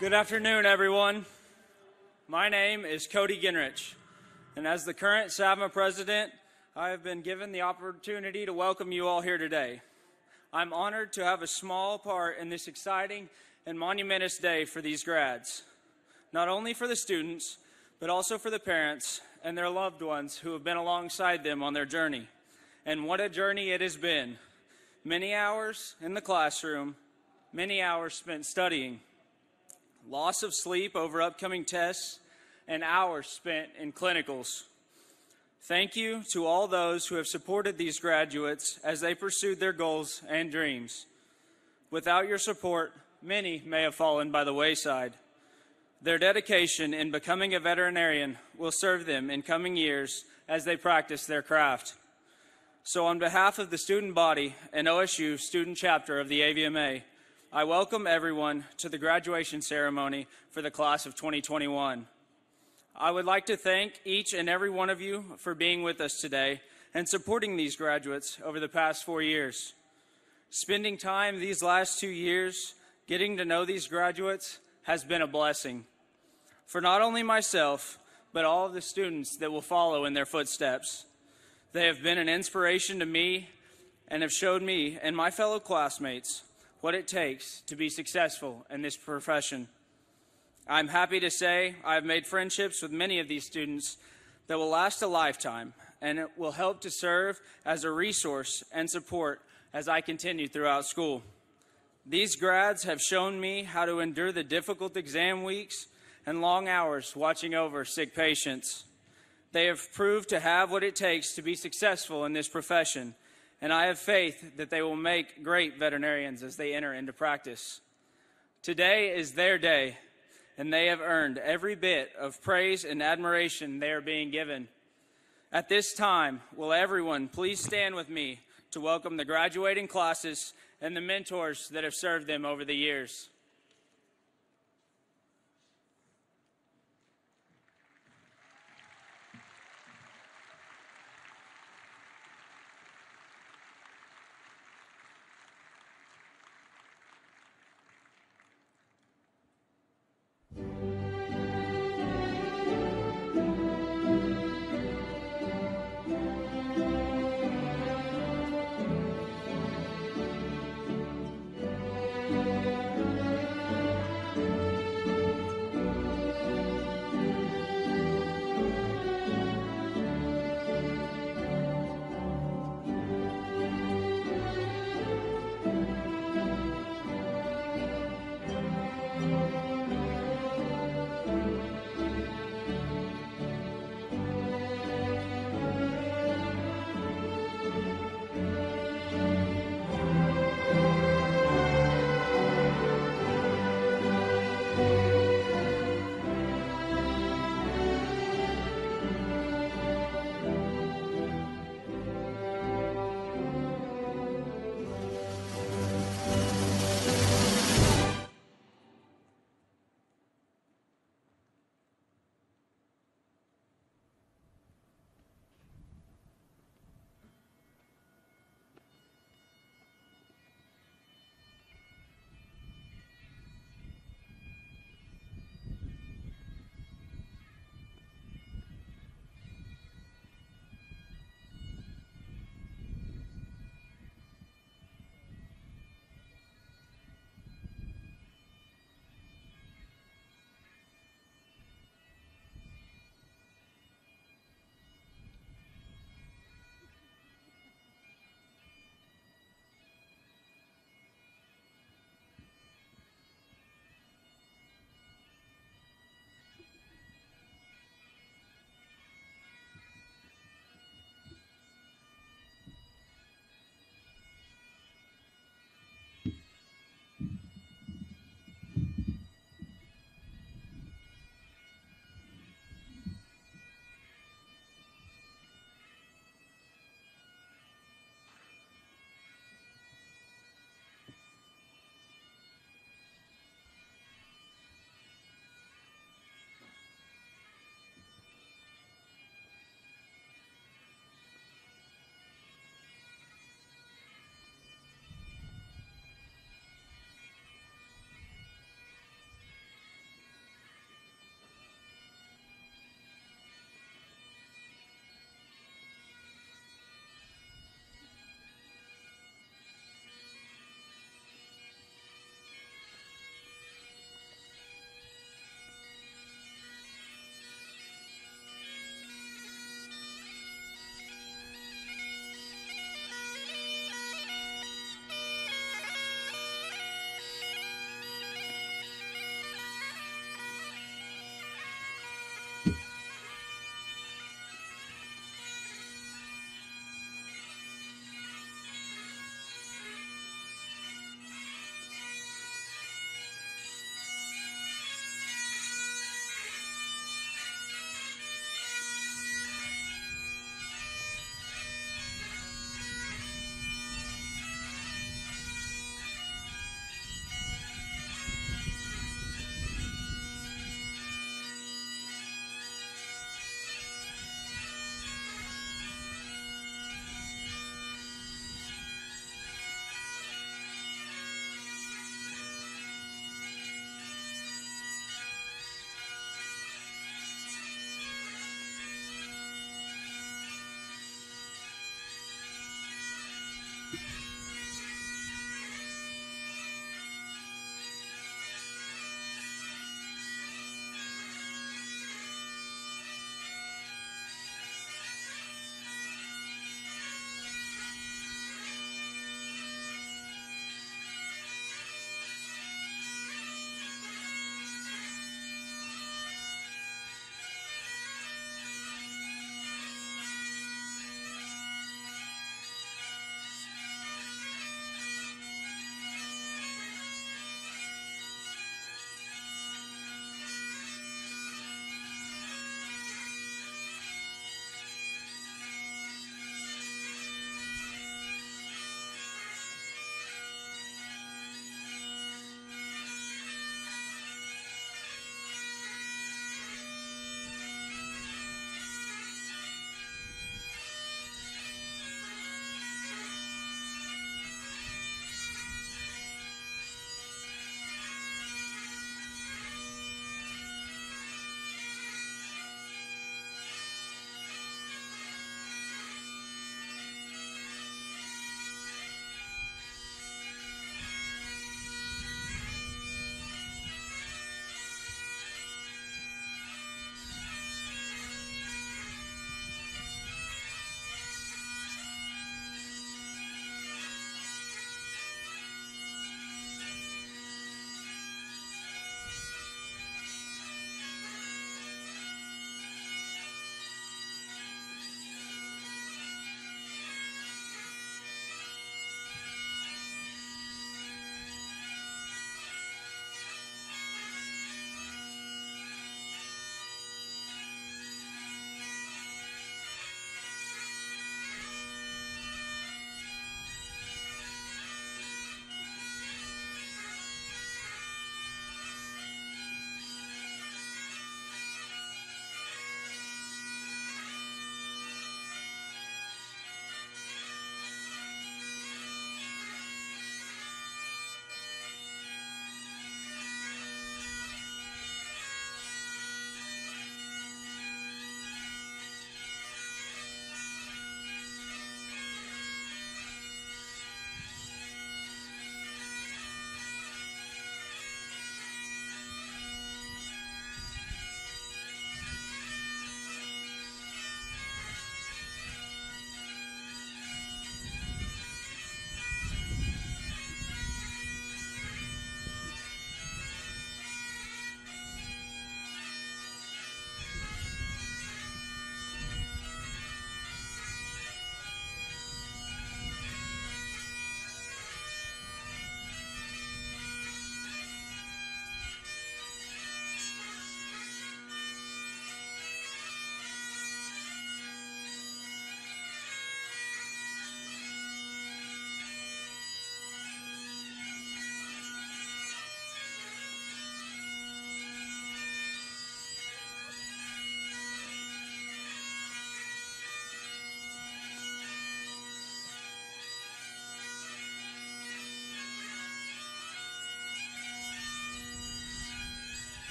Good afternoon, everyone. My name is Cody Ginrich, and as the current SAVMA president, I have been given the opportunity to welcome you all here today. I'm honored to have a small part in this exciting and monumentous day for these grads, not only for the students, but also for the parents and their loved ones who have been alongside them on their journey. And what a journey it has been. Many hours in the classroom, many hours spent studying, loss of sleep over upcoming tests, and hours spent in clinicals. Thank you to all those who have supported these graduates as they pursued their goals and dreams. Without your support, many may have fallen by the wayside. Their dedication in becoming a veterinarian will serve them in coming years as they practice their craft. So on behalf of the student body and OSU student chapter of the AVMA, I welcome everyone to the graduation ceremony for the class of 2021. I would like to thank each and every one of you for being with us today and supporting these graduates over the past 4 years. Spending time these last 2 years getting to know these graduates has been a blessing for not only myself, but all of the students that will follow in their footsteps. They have been an inspiration to me and have showed me and my fellow classmates what it takes to be successful in this profession. I'm happy to say I've made friendships with many of these students that will last a lifetime, and it will help to serve as a resource and support as I continue throughout school. These grads have shown me how to endure the difficult exam weeks and long hours watching over sick patients. They have proved to have what it takes to be successful in this profession, and I have faith that they will make great veterinarians as they enter into practice. Today is their day, and they have earned every bit of praise and admiration they are being given. At this time, will everyone please stand with me to welcome the graduating classes and the mentors that have served them over the years.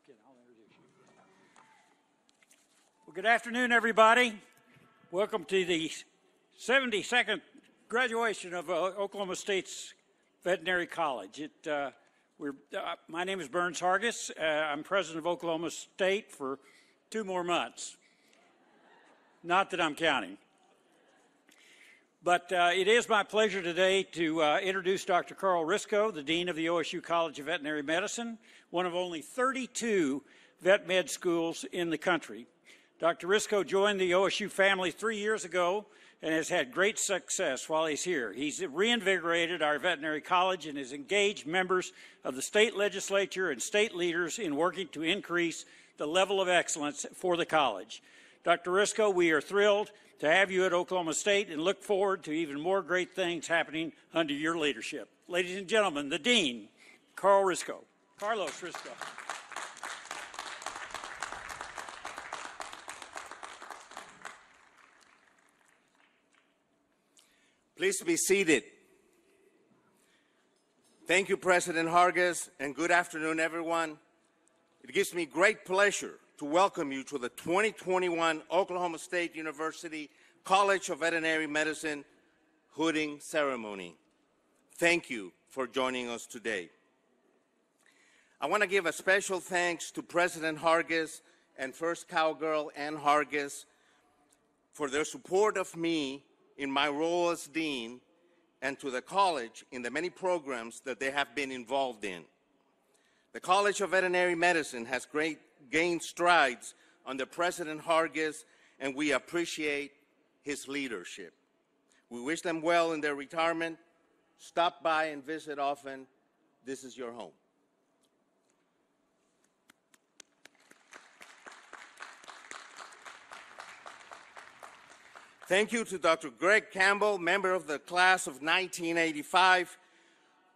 Okay, I'll introduce you. Well, good afternoon, everybody. Welcome to the 72nd graduation of Oklahoma State's Veterinary College. My name is Burns Hargis. I'm president of Oklahoma State for 2 more months. Not that I'm counting. But it is my pleasure today to introduce Dr. Carl Risco, the Dean of the OSU College of Veterinary Medicine, one of only 32 vet med schools in the country. Dr. Risco joined the OSU family 3 years ago and has had great success while he's here. He's reinvigorated our veterinary college and has engaged members of the state legislature and state leaders in working to increase the level of excellence for the college. Dr. Risco, we are thrilled to have you at Oklahoma State and look forward to even more great things happening under your leadership. Ladies and gentlemen, the Dean, Carlos Risco. Please be seated. Thank you, President Hargis, and good afternoon, everyone. It gives me great pleasure to welcome you to the 2021 Oklahoma State University College of Veterinary Medicine hooding ceremony. Thank you for joining us today. I want to give a special thanks to President Hargis and First Cowgirl Ann Hargis for their support of me in my role as Dean, and to the college in the many programs that they have been involved in. The College of Veterinary Medicine has gained strides under President Hargis, and we appreciate his leadership. We wish them well in their retirement. Stop by and visit often. This is your home. Thank you to Dr. Greg Campbell, member of the class of 1985,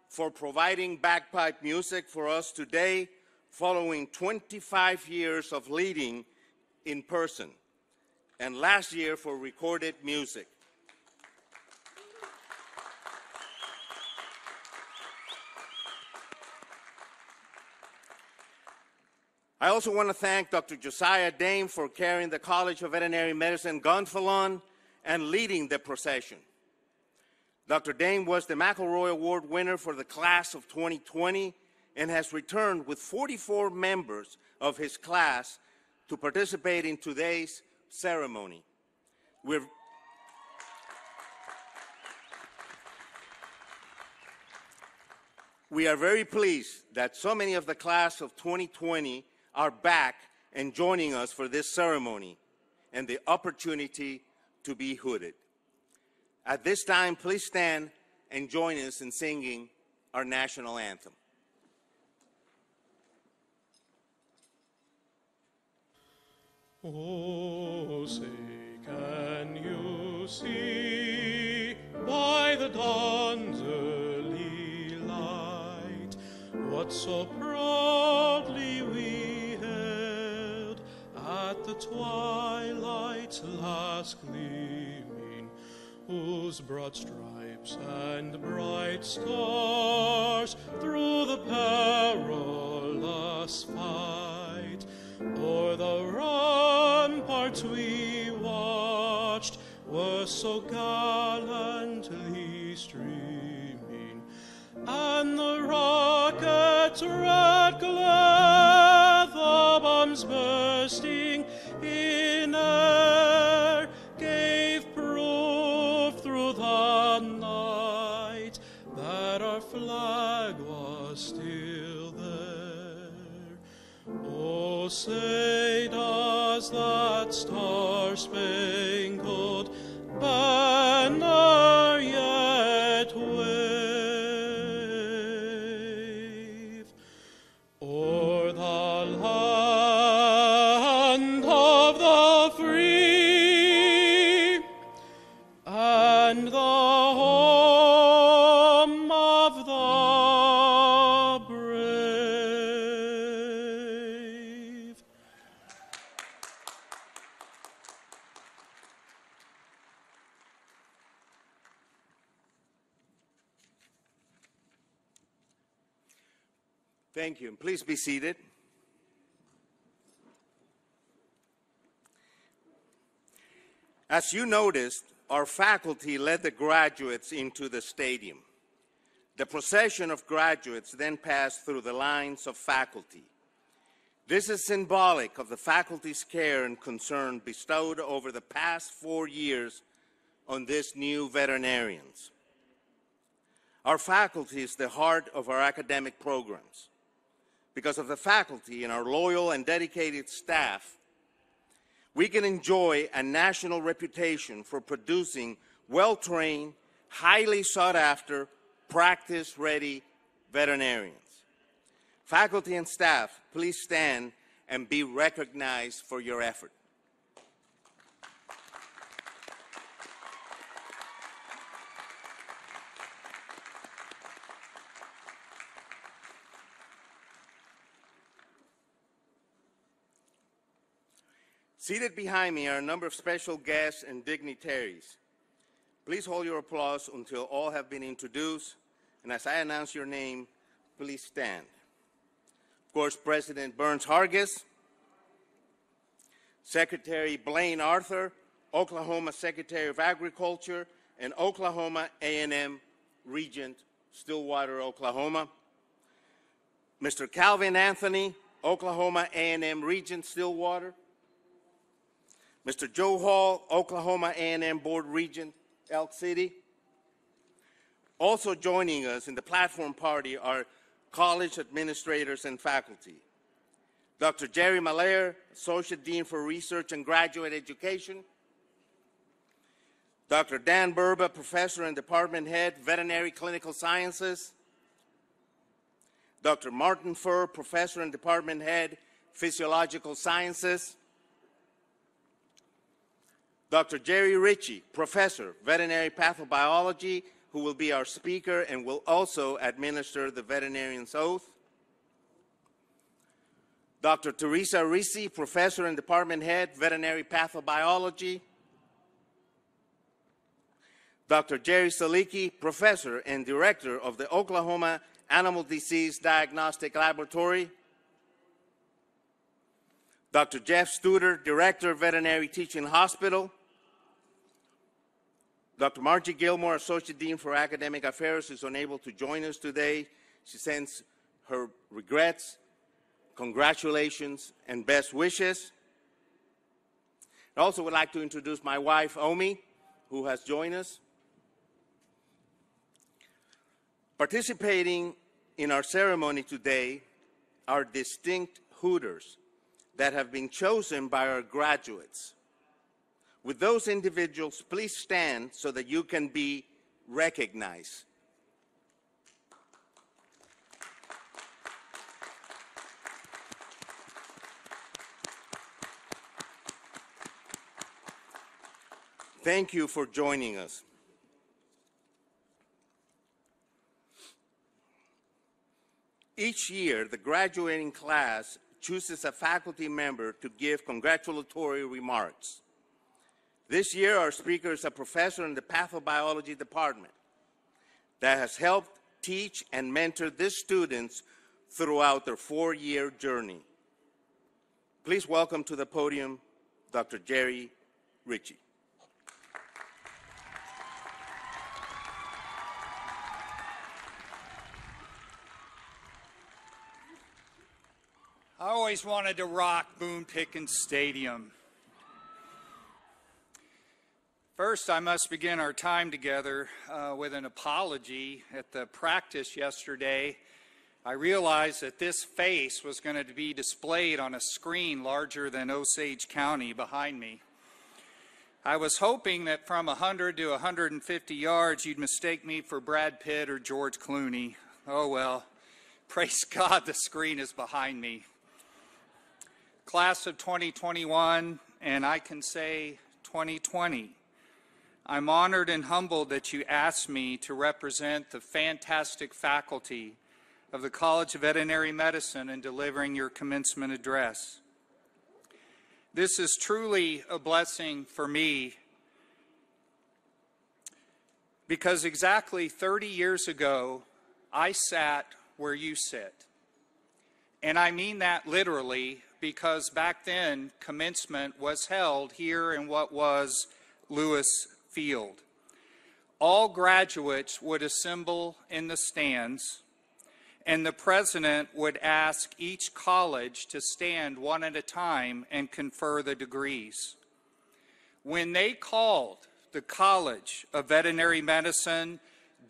for providing bagpipe music for us today, following 25 years of leading in person, and last year for recorded music. I also want to thank Dr. Josiah Dame for carrying the College of Veterinary Medicine gonfalon and leading the procession. Dr. Dame was the McElroy Award winner for the class of 2020 and has returned with 44 members of his class to participate in today's ceremony. We are very pleased that so many of the class of 2020 are back and joining us for this ceremony and the opportunity to be hooded. At this time, please stand and join us in singing our national anthem. Oh, say, can you see by the dawn's early light what so proudly we hailed at the twilight's last gleaming, whose broad stripes and bright stars through the perilous fight o'er the ramparts we watched were so gallantly streaming, and the rocket's red glare, the bombs bursting in air, gave proof through the night that our flag was still there. Oh, say does that star-spangled banner yet wave o'er the land of the free and the home of the brave? Thank you, and please be seated. As you noticed, our faculty led the graduates into the stadium. The procession of graduates then passed through the lines of faculty. This is symbolic of the faculty's care and concern bestowed over the past 4 years on these new veterinarians. Our faculty is the heart of our academic programs. Because of the faculty and our loyal and dedicated staff, we can enjoy a national reputation for producing well-trained, highly sought-after, practice-ready veterinarians. Faculty and staff, please stand and be recognized for your effort. Seated behind me are a number of special guests and dignitaries. Please hold your applause until all have been introduced, and as I announce your name, please stand. Of course, President Burns Hargis, Secretary Blaine Arthur, Oklahoma Secretary of Agriculture, and Oklahoma A&M Regent, Stillwater, Oklahoma. Mr. Calvin Anthony, Oklahoma A&M Regent, Stillwater. Mr. Joe Hall, Oklahoma A&M Board Regent, Elk City. Also joining us in the platform party are college administrators and faculty. Dr. Jerry Malaire, Associate Dean for Research and Graduate Education. Dr. Dan Burba, Professor and Department Head, Veterinary Clinical Sciences. Dr. Martin Furr, Professor and Department Head, Physiological Sciences. Dr. Jerry Ritchie, Professor, Veterinary Pathobiology, who will be our speaker and will also administer the veterinarian's oath. Dr. Teresa Risi, Professor and Department Head, Veterinary Pathobiology. Dr. Jerry Salicki, Professor and Director of the Oklahoma Animal Disease Diagnostic Laboratory. Dr. Jeff Studer, Director of Veterinary Teaching Hospital. Dr. Margie Gilmore, Associate Dean for Academic Affairs, is unable to join us today. She sends her regrets, congratulations, and best wishes. I also would like to introduce my wife, Omi, who has joined us. Participating in our ceremony today are distinct Hooters that have been chosen by our graduates. With those individuals, please stand so that you can be recognized. Thank you for joining us. Each year, the graduating class chooses a faculty member to give congratulatory remarks. This year, our speaker is a professor in the pathobiology department that has helped teach and mentor these students throughout their 4-year journey. Please welcome to the podium Dr. Jerry Ritchie. I always wanted to rock Boone Pickens Stadium. First, I must begin our time together with an apology. At the practice yesterday, I realized that this face was going to be displayed on a screen larger than Osage County behind me. I was hoping that from 100 to 150 yards, you'd mistake me for Brad Pitt or George Clooney. Oh well, praise God the screen is behind me. Class of 2021, and I can say 2020. I'm honored and humbled that you asked me to represent the fantastic faculty of the College of Veterinary Medicine in delivering your commencement address. This is truly a blessing for me because exactly 30 years ago, I sat where you sit. And I mean that literally because back then, commencement was held here in what was Lewis Field. All graduates would assemble in the stands, and the president would ask each college to stand one at a time and confer the degrees. When they called the College of Veterinary Medicine,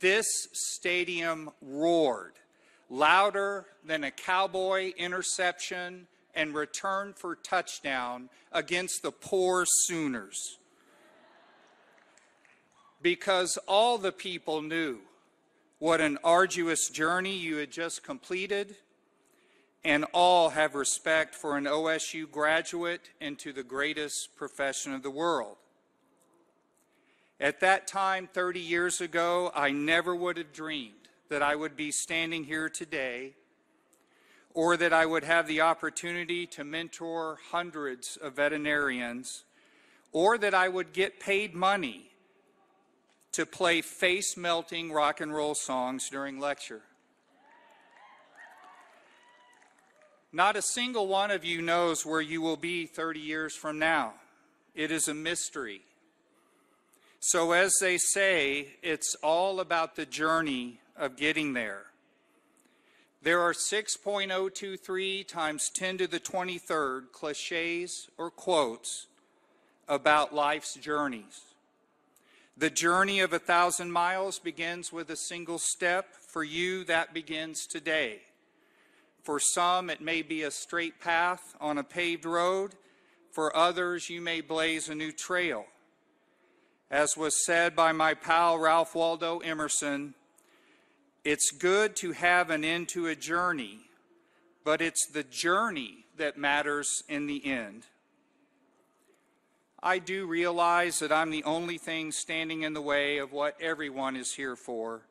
this stadium roared, louder than a Cowboy interception and return for touchdown against the poor Sooners. Because all the people knew what an arduous journey you had just completed, and all have respect for an OSU graduate into the greatest profession of the world. At that time, 30 years ago, I never would have dreamed that I would be standing here today, or that I would have the opportunity to mentor hundreds of veterinarians, or that I would get paid money to play face-melting rock and roll songs during lecture. Not a single one of you knows where you will be 30 years from now. It is a mystery. So as they say, it's all about the journey of getting there. There are 6.023 times 10 to the 23rd cliches or quotes about life's journeys. The journey of 1,000 miles begins with a single step. For you, that begins today. For some, it may be a straight path on a paved road. For others, you may blaze a new trail. As was said by my pal Ralph Waldo Emerson, it's good to have an end to a journey, but it's the journey that matters in the end. I do realize that I'm the only thing standing in the way of what everyone is here for,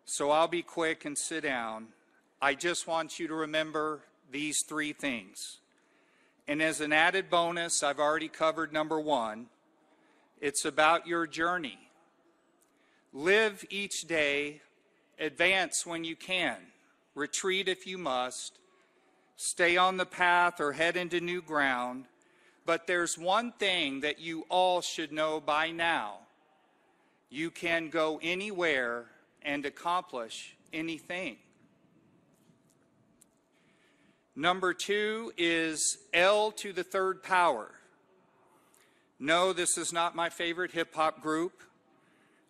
so I'll be quick and sit down. I just want you to remember these three things. And as an added bonus, I've already covered number one. It's about your journey. Live each day, advance when you can, retreat if you must, stay on the path or head into new ground. But there's one thing that you all should know by now. You can go anywhere and accomplish anything. Number two is L to the third power. No, this is not my favorite hip-hop group.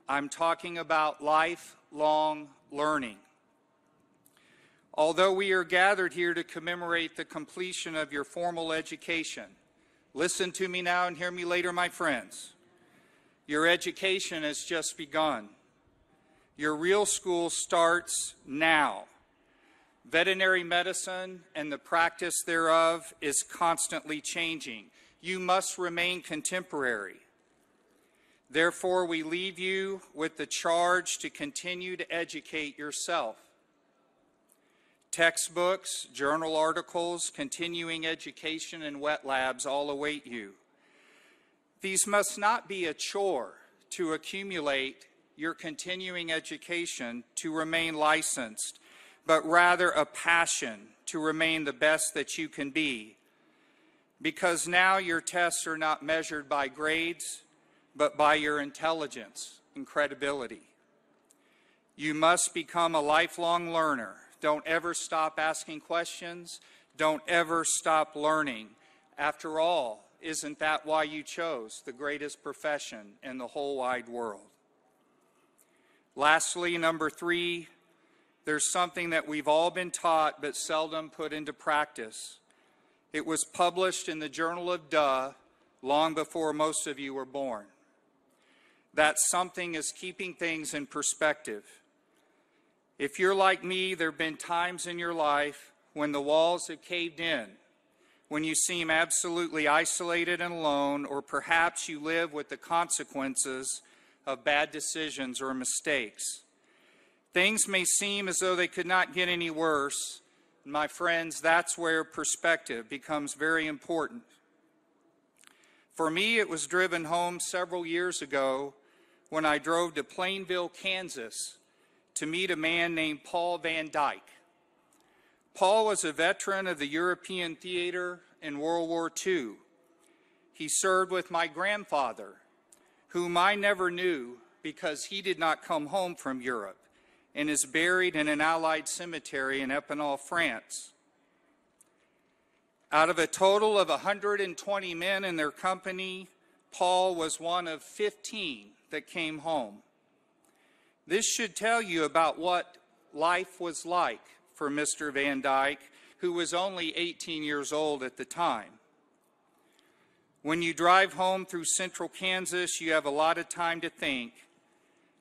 I'm talking about lifelong learning. Although we are gathered here to commemorate the completion of your formal education, listen to me now and hear me later, my friends. Your education has just begun. Your real school starts now. Veterinary medicine and the practice thereof is constantly changing. You must remain contemporary. Therefore, we leave you with the charge to continue to educate yourself. Textbooks, journal articles, continuing education, and wet labs all await you. These must not be a chore to accumulate your continuing education to remain licensed, but rather a passion to remain the best that you can be. Because now your tests are not measured by grades, but by your intelligence and credibility. You must become a lifelong learner. Don't ever stop asking questions. Don't ever stop learning. After all, isn't that why you chose the greatest profession in the whole wide world? Lastly, number three, there's something that we've all been taught but seldom put into practice. It was published in the Journal of Duh long before most of you were born. That something is keeping things in perspective. If you're like me, there have been times in your life when the walls have caved in, when you seem absolutely isolated and alone, or perhaps you live with the consequences of bad decisions or mistakes. Things may seem as though they could not get any worse. My friends, that's where perspective becomes very important. For me, it was driven home several years ago when I drove to Plainville, Kansas, to meet a man named Paul Van Dyke. Paul was a veteran of the European theater in World War II. He served with my grandfather whom I never knew because he did not come home from Europe and is buried in an Allied cemetery in Epinal, France. Out of a total of 120 men in their company, Paul was one of 15 that came home. This should tell you about what life was like for Mr. Van Dyke, who was only 18 years old at the time. When you drive home through central Kansas, you have a lot of time to think.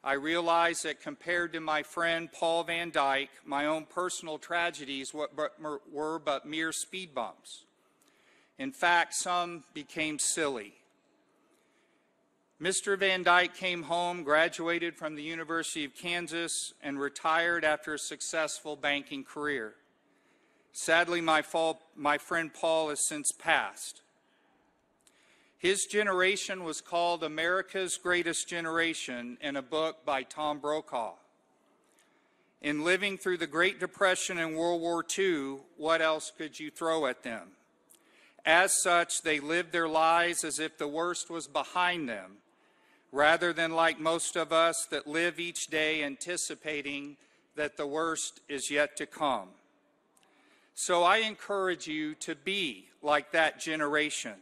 I realize that compared to my friend Paul Van Dyke, my own personal tragedies were but mere speed bumps. In fact, some became silly. Mr. Van Dyke came home, graduated from the University of Kansas, and retired after a successful banking career. Sadly, my friend Paul has since passed. His generation was called America's Greatest Generation in a book by Tom Brokaw. In living through the Great Depression and World War II, what else could you throw at them? As such, they lived their lives as if the worst was behind them, rather than like most of us that live each day anticipating that the worst is yet to come. So I encourage you to be like that generation.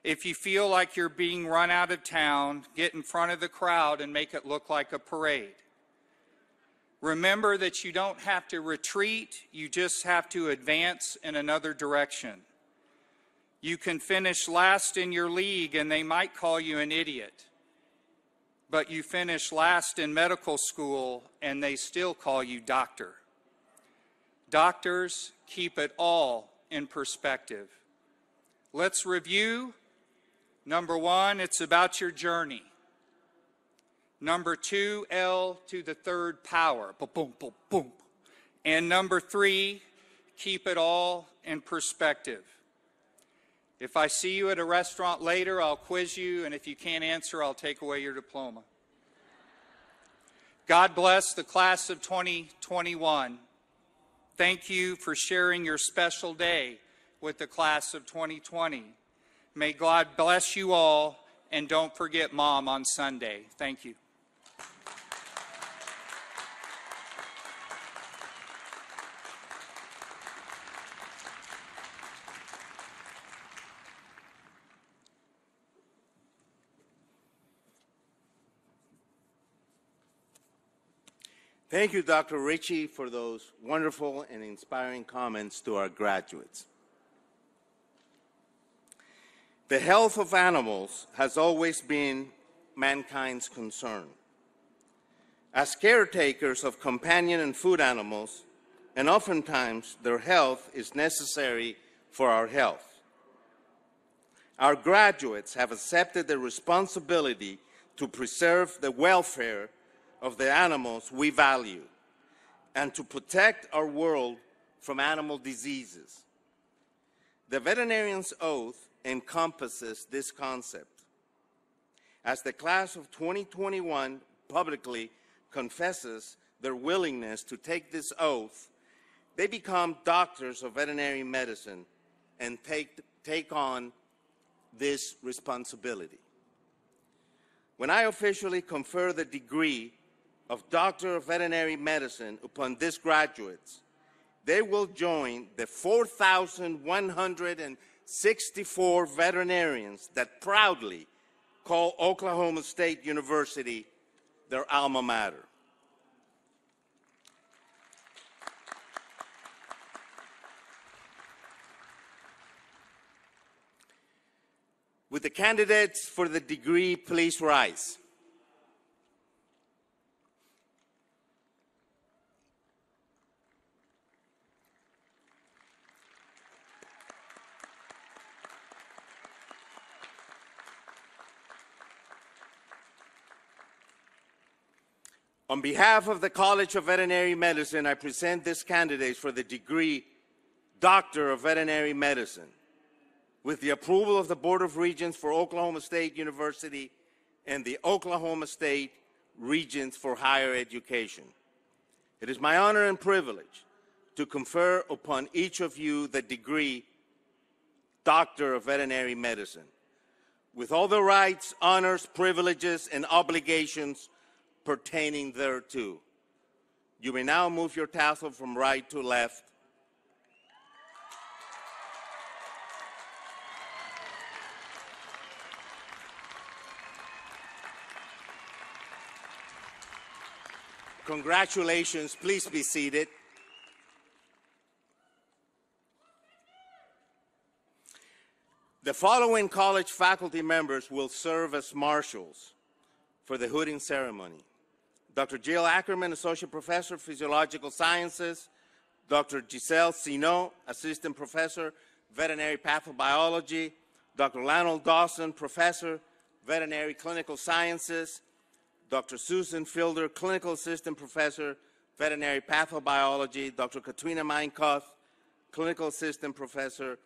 If you feel like you're being run out of town, get in front of the crowd and make it look like a parade. Remember that you don't have to retreat, you just have to advance in another direction. You can finish last in your league and they might call you an idiot. But you finish last in medical school and they still call you doctor. Doctors, keep it all in perspective. Let's review. Number one, it's about your journey. Number two, L to the third power. Boom, boom, boom, boom. And number three, keep it all in perspective. If I see you at a restaurant later, I'll quiz you, and if you can't answer, I'll take away your diploma. God bless the class of 2021. Thank you for sharing your special day with the class of 2020. May God bless you all, and don't forget Mom on Sunday. Thank you. Thank you, Dr. Ritchie, for those wonderful and inspiring comments to our graduates. The health of animals has always been mankind's concern. As caretakers of companion and food animals, and oftentimes their health is necessary for our health. Our graduates have accepted the responsibility to preserve the welfare of the animals we value and to protect our world from animal diseases. The veterinarian's oath encompasses this concept. As the class of 2021 publicly confesses their willingness to take this oath, they become doctors of veterinary medicine and take on this responsibility. When I officially confer the degree of Doctor of Veterinary Medicine upon these graduates, they will join the 4,164 veterinarians that proudly call Oklahoma State University their alma mater. Would the candidates for the degree please rise? On behalf of the College of Veterinary Medicine, I present these candidates for the degree Doctor of Veterinary Medicine with the approval of the Board of Regents for Oklahoma State University and the Oklahoma State Regents for Higher Education. It is my honor and privilege to confer upon each of you the degree Doctor of Veterinary Medicine. with all the rights, honors, privileges, and obligations pertaining thereto. You may now move your tassel from right to left. Congratulations. Please be seated. The following college faculty members will serve as marshals for the hooding ceremony. Dr. Jill Ackerman, Associate Professor, Physiological Sciences. Dr. Giselle Sino, Assistant Professor, Veterinary Pathobiology. Dr. Lionel Dawson, Professor, Veterinary Clinical Sciences. Dr. Susan Fielder, Clinical Assistant Professor, Veterinary Pathobiology. Dr. Katrina Meinkoff, Clinical Assistant Professor,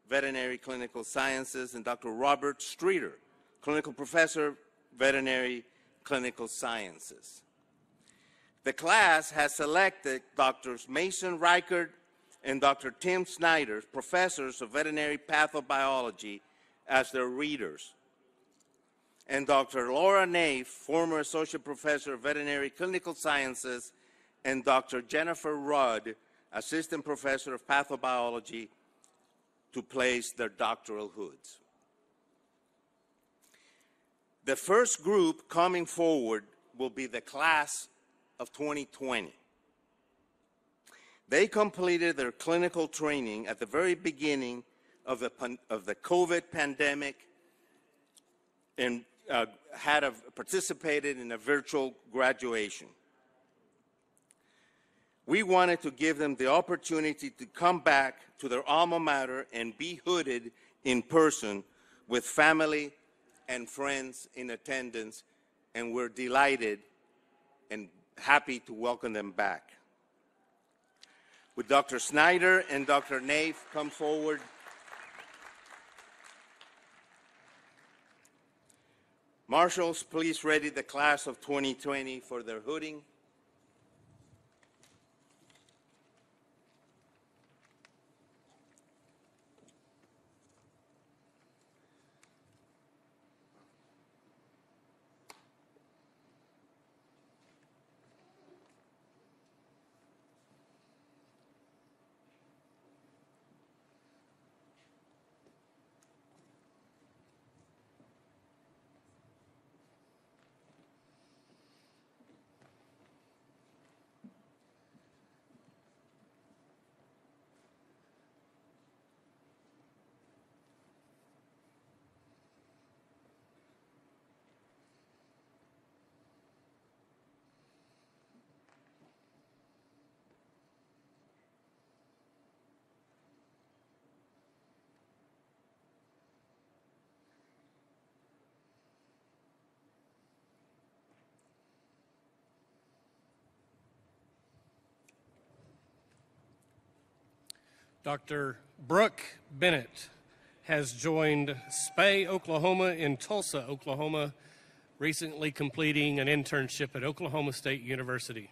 Veterinary Clinical Sciences, and Dr. Robert Streeter, Clinical Professor, Veterinary Clinical Sciences. The class has selected Drs. Mason Reichert and Dr. Tim Snyder, Professors of Veterinary Pathobiology, as their readers, and Dr. Laura Nave, former Associate Professor of Veterinary Clinical Sciences, and Dr. Jennifer Rudd, Assistant Professor of Pathobiology, to place their doctoral hoods. The first group coming forward will be the class of 2020. They completed their clinical training at the very beginning of the COVID pandemic and participated in a virtual graduation. We wanted to give them the opportunity to come back to their alma mater and be hooded in person with family and friends in attendance, and we're delighted and happy to welcome them back. Would Dr. Snyder and Dr. Nave come forward? Marshals, please ready the class of 2020 for their hooding. Dr. Brooke Bennett has joined SPAY Oklahoma in Tulsa, Oklahoma, recently completing an internship at Oklahoma State University.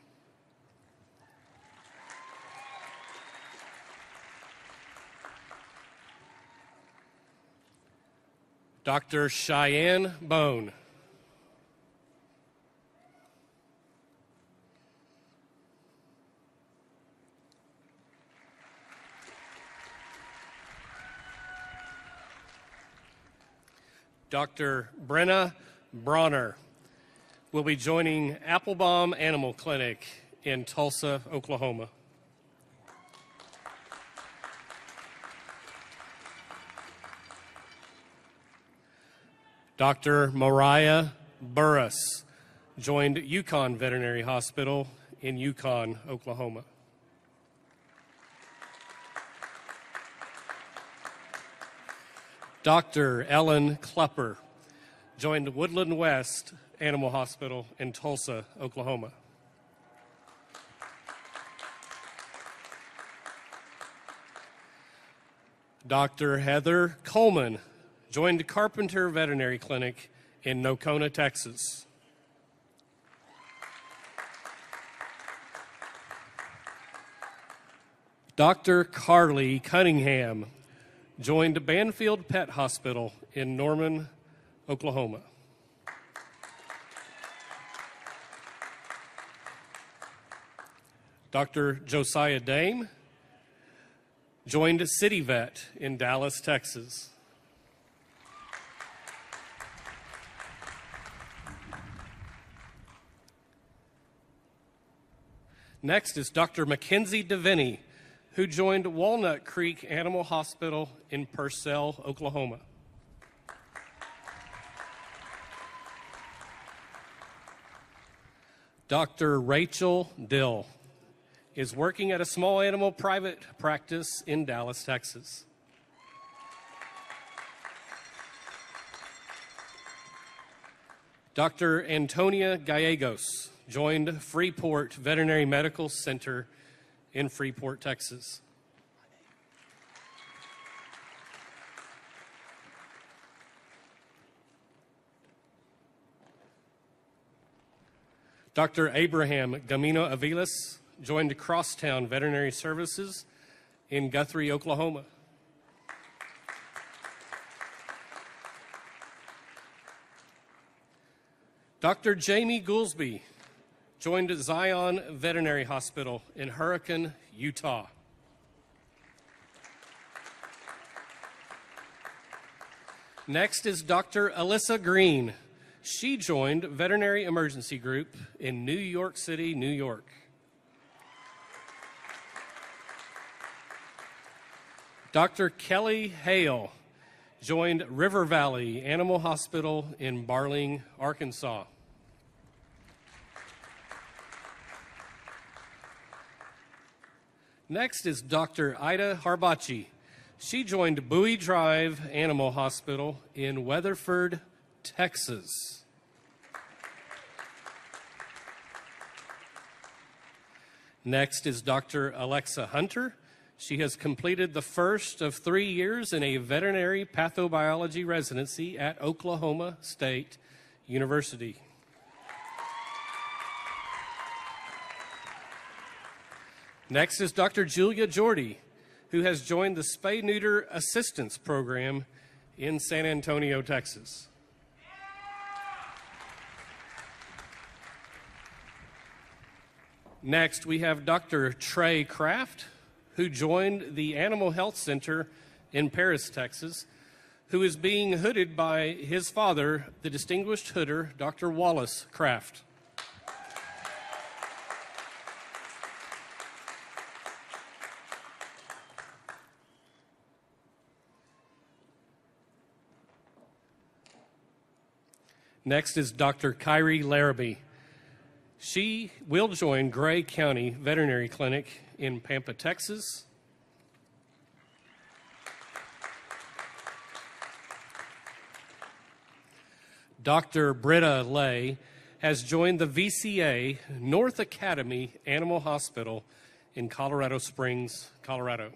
Dr. Cheyenne Bone. Dr. Brenna Bronner will be joining Applebaum Animal Clinic in Tulsa, Oklahoma. Dr. Mariah Burris joined Yukon Veterinary Hospital in Yukon, Oklahoma. Dr. Ellen Klepper joined Woodland West Animal Hospital in Tulsa, Oklahoma. Dr. Heather Coleman joined Carpenter Veterinary Clinic in Nocona, Texas. Dr. Carly Cunningham joined Banfield Pet Hospital in Norman, Oklahoma. Dr. Josiah Dame joined City Vet in Dallas, Texas. Next is Dr. Mackenzie DeVinney, who joined Walnut Creek Animal Hospital in Purcell, Oklahoma. Dr. Rachel Dill is working at a small animal private practice in Dallas, Texas. Dr. Antonia Gallegos joined Freeport Veterinary Medical Center in Freeport, Texas. Dr. Abraham Gamino Aviles joined Crosstown Veterinary Services in Guthrie, Oklahoma. Dr. Jamie Goolsby joined Zion Veterinary Hospital in Hurricane, Utah. Next is Dr. Alyssa Green. She joined Veterinary Emergency Group in New York City, New York. Dr. Kelly Hale joined River Valley Animal Hospital in Barling, Arkansas. Next is Dr. Ida Harbachi. She joined Bowie Drive Animal Hospital in Weatherford, Texas. Next is Dr. Alexa Hunter. She has completed the first of 3 years in a veterinary pathobiology residency at Oklahoma State University. Next is Dr. Julia Jordy, who has joined the Spay-Neuter Assistance Program in San Antonio, Texas. Next, we have Dr. Trey Kraft, who joined the Animal Health Center in Paris, Texas, who is being hooded by his father, the distinguished hooder, Dr. Wallace Kraft. Next is Dr. Kyrie Larrabee. She will join Gray County Veterinary Clinic in Pampa, Texas. Dr. Britta Lay has joined the VCA North Academy Animal Hospital in Colorado Springs, Colorado.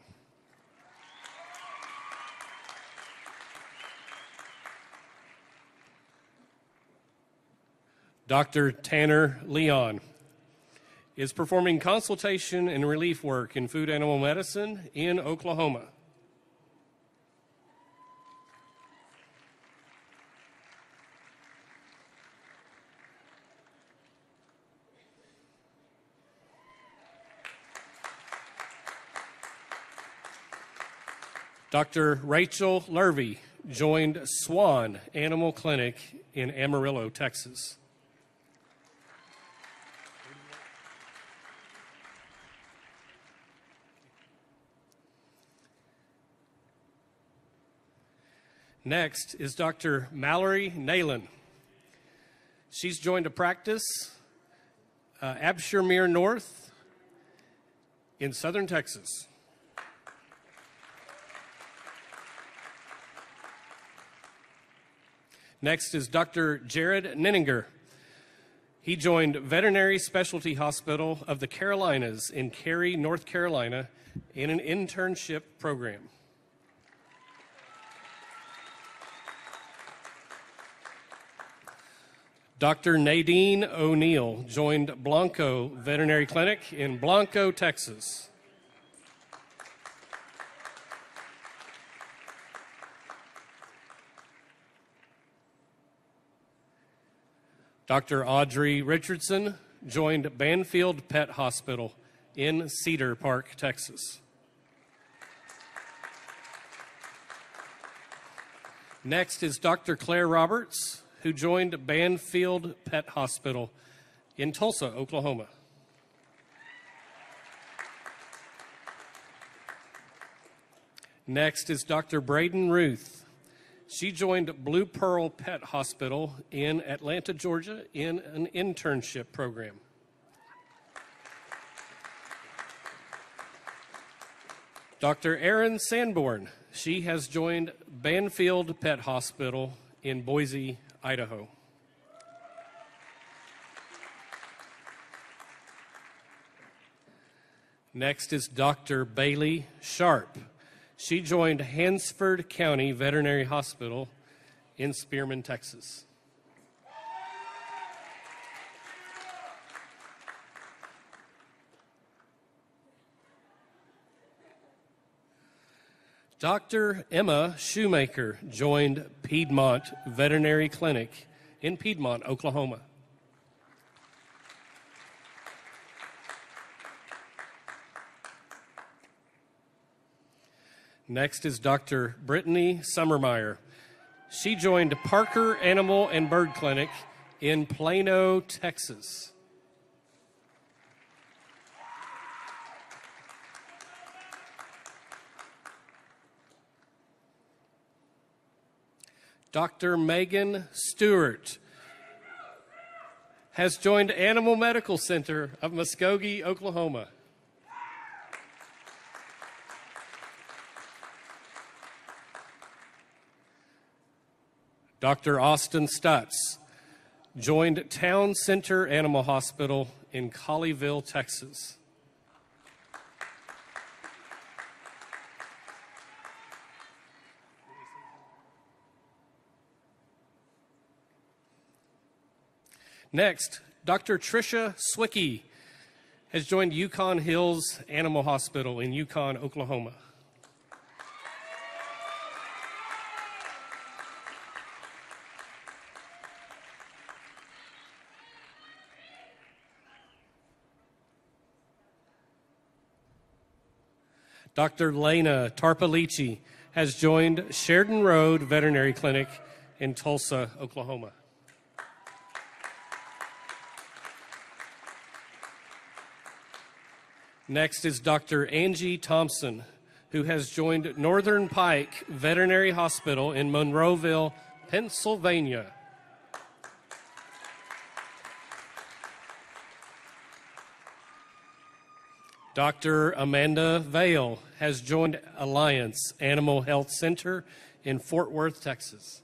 Dr. Tanner Leon is performing consultation and relief work in food animal medicine in Oklahoma. Dr. Rachel Lurvey joined Swan Animal Clinic in Amarillo, Texas. Next is Dr. Mallory Nayland. She's joined a practice, Abshermere North in southern Texas. Next is Dr. Jared Nenninger. He joined Veterinary Specialty Hospital of the Carolinas in Cary, North Carolina in an internship program. Dr. Nadine O'Neill joined Blanco Veterinary Clinic in Blanco, Texas. Dr. Audrey Richardson joined Banfield Pet Hospital in Cedar Park, Texas. Next is Dr. Claire Roberts, who joined Banfield Pet Hospital in Tulsa, Oklahoma. Next is Dr. Braden Ruth. She joined Blue Pearl Pet Hospital in Atlanta, Georgia in an internship program. Dr. Erin Sanborn. She has joined Banfield Pet Hospital in Boise, Idaho. Next is Dr. Bailey Sharp. She joined Hansford County Veterinary Hospital in Spearman, Texas. Dr. Emma Shoemaker joined Piedmont Veterinary Clinic in Piedmont, Oklahoma. Next is Dr. Brittany Summermeyer. She joined Parker Animal and Bird Clinic in Plano, Texas. Dr. Megan Stewart has joined Animal Medical Center of Muskogee, Oklahoma. Dr. Austin Stutz joined Town Center Animal Hospital in Colleyville, Texas. Next, Dr. Tricia Swickey has joined Yukon Hills Animal Hospital in Yukon, Oklahoma. Dr. Lena Tarpalici has joined Sheridan Road Veterinary Clinic in Tulsa, Oklahoma. Next is Dr. Angie Thompson, who has joined Northern Pike Veterinary Hospital in Monroeville, Pennsylvania. Dr. Amanda Vale has joined Alliance Animal Health Center in Fort Worth, Texas.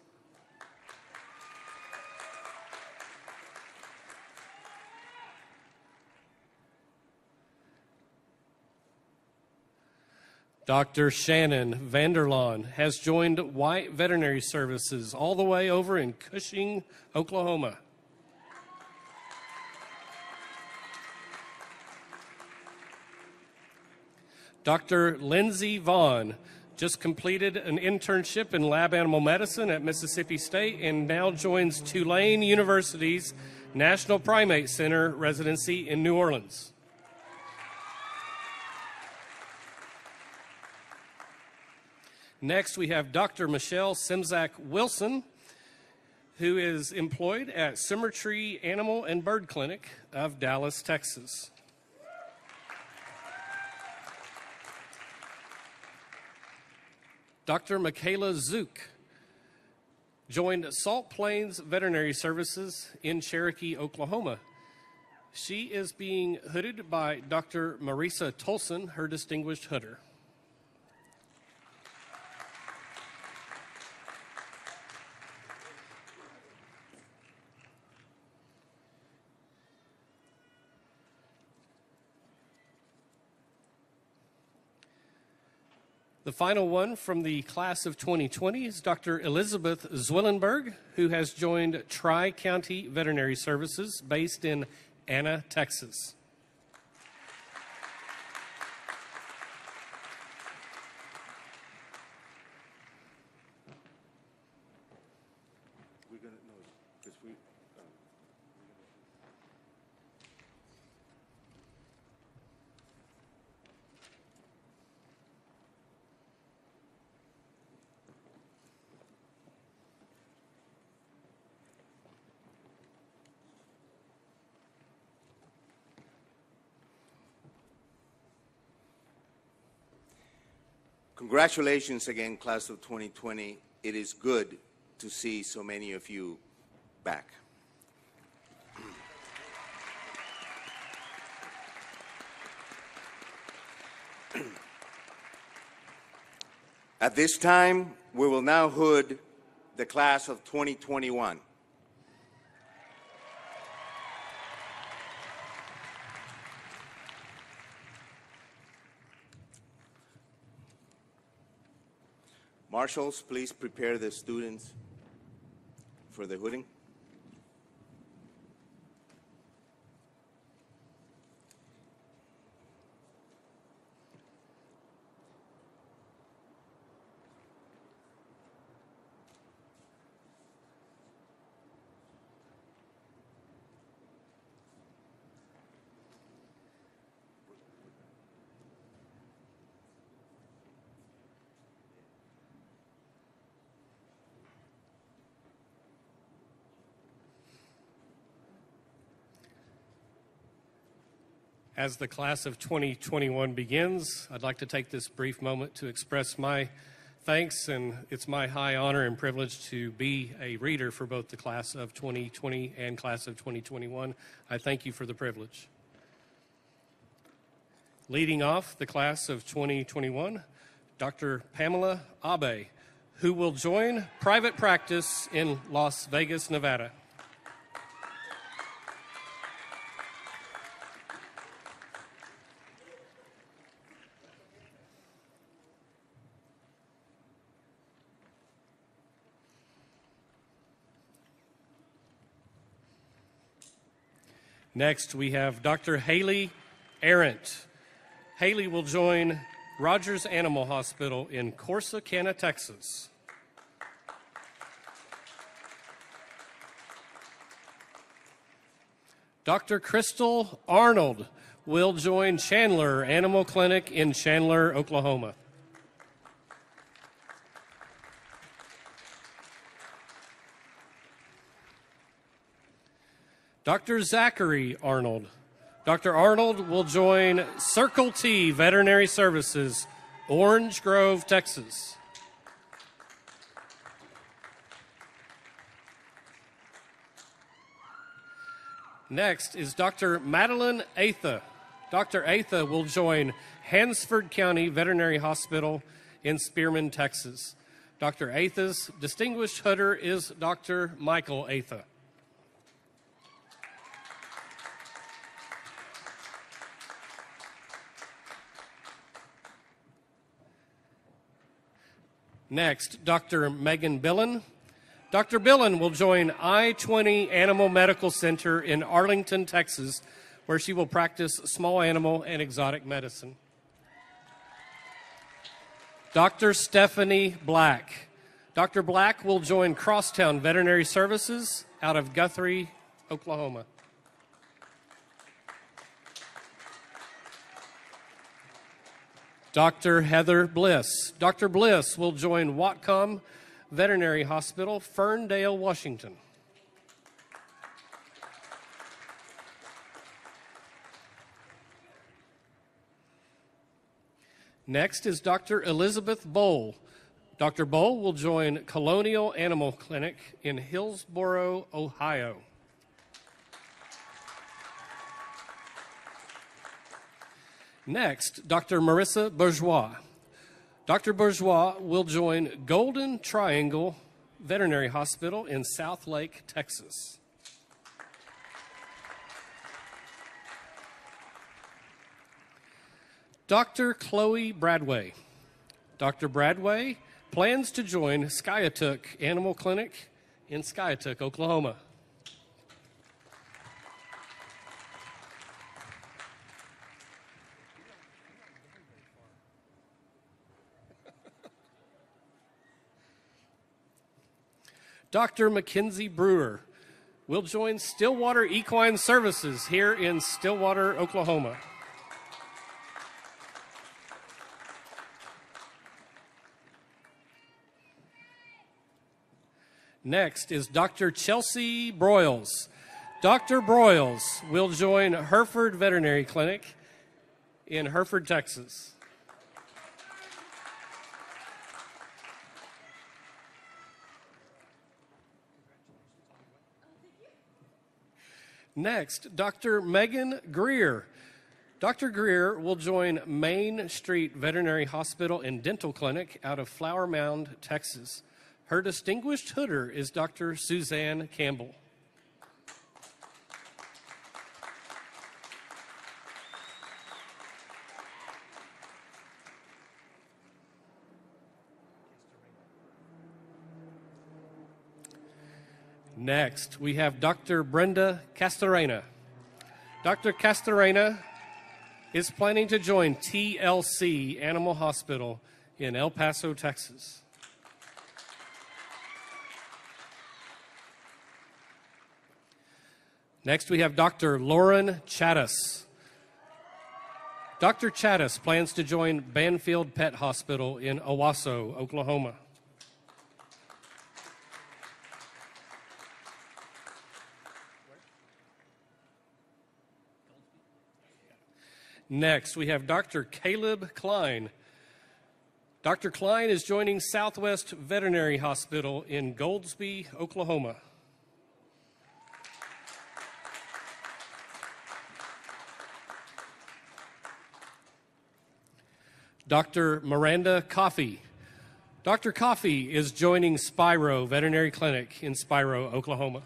Dr. Shannon Vanderlaan has joined White Veterinary Services all the way over in Cushing, Oklahoma. Dr. Lindsay Vaughn just completed an internship in lab animal medicine at Mississippi State and now joins Tulane University's National Primate Center residency in New Orleans. Next, we have Dr. Michelle Semzak Wilson, who is employed at Symmetry Animal and Bird Clinic of Dallas, Texas. Dr. Michaela Zook joined Salt Plains Veterinary Services in Cherokee, Oklahoma. She is being hooded by Dr. Marisa Tolson, her distinguished hooder. The final one from the class of 2020 is Dr. Elizabeth Zwillenberg, who has joined Tri-County Veterinary Services based in Anna, Texas. Congratulations again, class of 2020. It is good to see so many of you back. At this time, we will now hood the class of 2021. Marshals, please prepare the students for the hooding. As the class of 2021 begins, I'd like to take this brief moment to express my thanks, and it's my high honor and privilege to be a reader for both the class of 2020 and class of 2021. I thank you for the privilege. Leading off the class of 2021, Dr. Pamela Abe, who will join private practice in Las Vegas, Nevada. Next, we have Dr. Haley Errant. Haley will join Rogers Animal Hospital in Corsicana, Texas. Dr. Crystal Arnold will join Chandler Animal Clinic in Chandler, Oklahoma. Dr. Zachary Arnold. Dr. Arnold will join Circle T Veterinary Services, Orange Grove, Texas. Next is Dr. Madeline Atha. Dr. Atha will join Hansford County Veterinary Hospital in Spearman, Texas. Dr. Atha's distinguished hooder is Dr. Michael Atha. Next, Dr. Megan Billen. Dr. Billen will join I-20 Animal Medical Center in Arlington, Texas, where she will practice small animal and exotic medicine. Dr. Stephanie Black. Dr. Black will join Crosstown Veterinary Services out of Guthrie, Oklahoma. Dr. Heather Bliss. Dr. Bliss will join Whatcom Veterinary Hospital, Ferndale, Washington. Next is Dr. Elizabeth Bowl. Dr. Bowl will join Colonial Animal Clinic in Hillsboro, Ohio. Next, Dr. Marissa Bourgeois. Dr. Bourgeois will join Golden Triangle Veterinary Hospital in South Lake, Texas. Dr. Chloe Bradway. Dr. Bradway plans to join Skiatook Animal Clinic in Skiatook, Oklahoma. Dr. Mackenzie Brewer will join Stillwater Equine Services here in Stillwater, Oklahoma. Next is Dr. Chelsea Broyles. Dr. Broyles will join Hereford Veterinary Clinic in Hereford, Texas. Next, Dr. Megan Greer. Dr. Greer will join Main Street Veterinary Hospital and Dental Clinic out of Flower Mound, Texas. Her distinguished hooder is Dr. Suzanne Campbell. Next, we have Dr. Brenda Castorena. Dr. Castorena is planning to join TLC Animal Hospital in El Paso, Texas. Next, we have Dr. Lauren Chattis. Dr. Chattis plans to join Banfield Pet Hospital in Owasso, Oklahoma. Next, we have Dr. Caleb Klein. Dr. Klein is joining Southwest Veterinary Hospital in Goldsby, Oklahoma. Dr. Miranda Coffey. Dr. Coffey is joining Spiro Veterinary Clinic in Spiro, Oklahoma.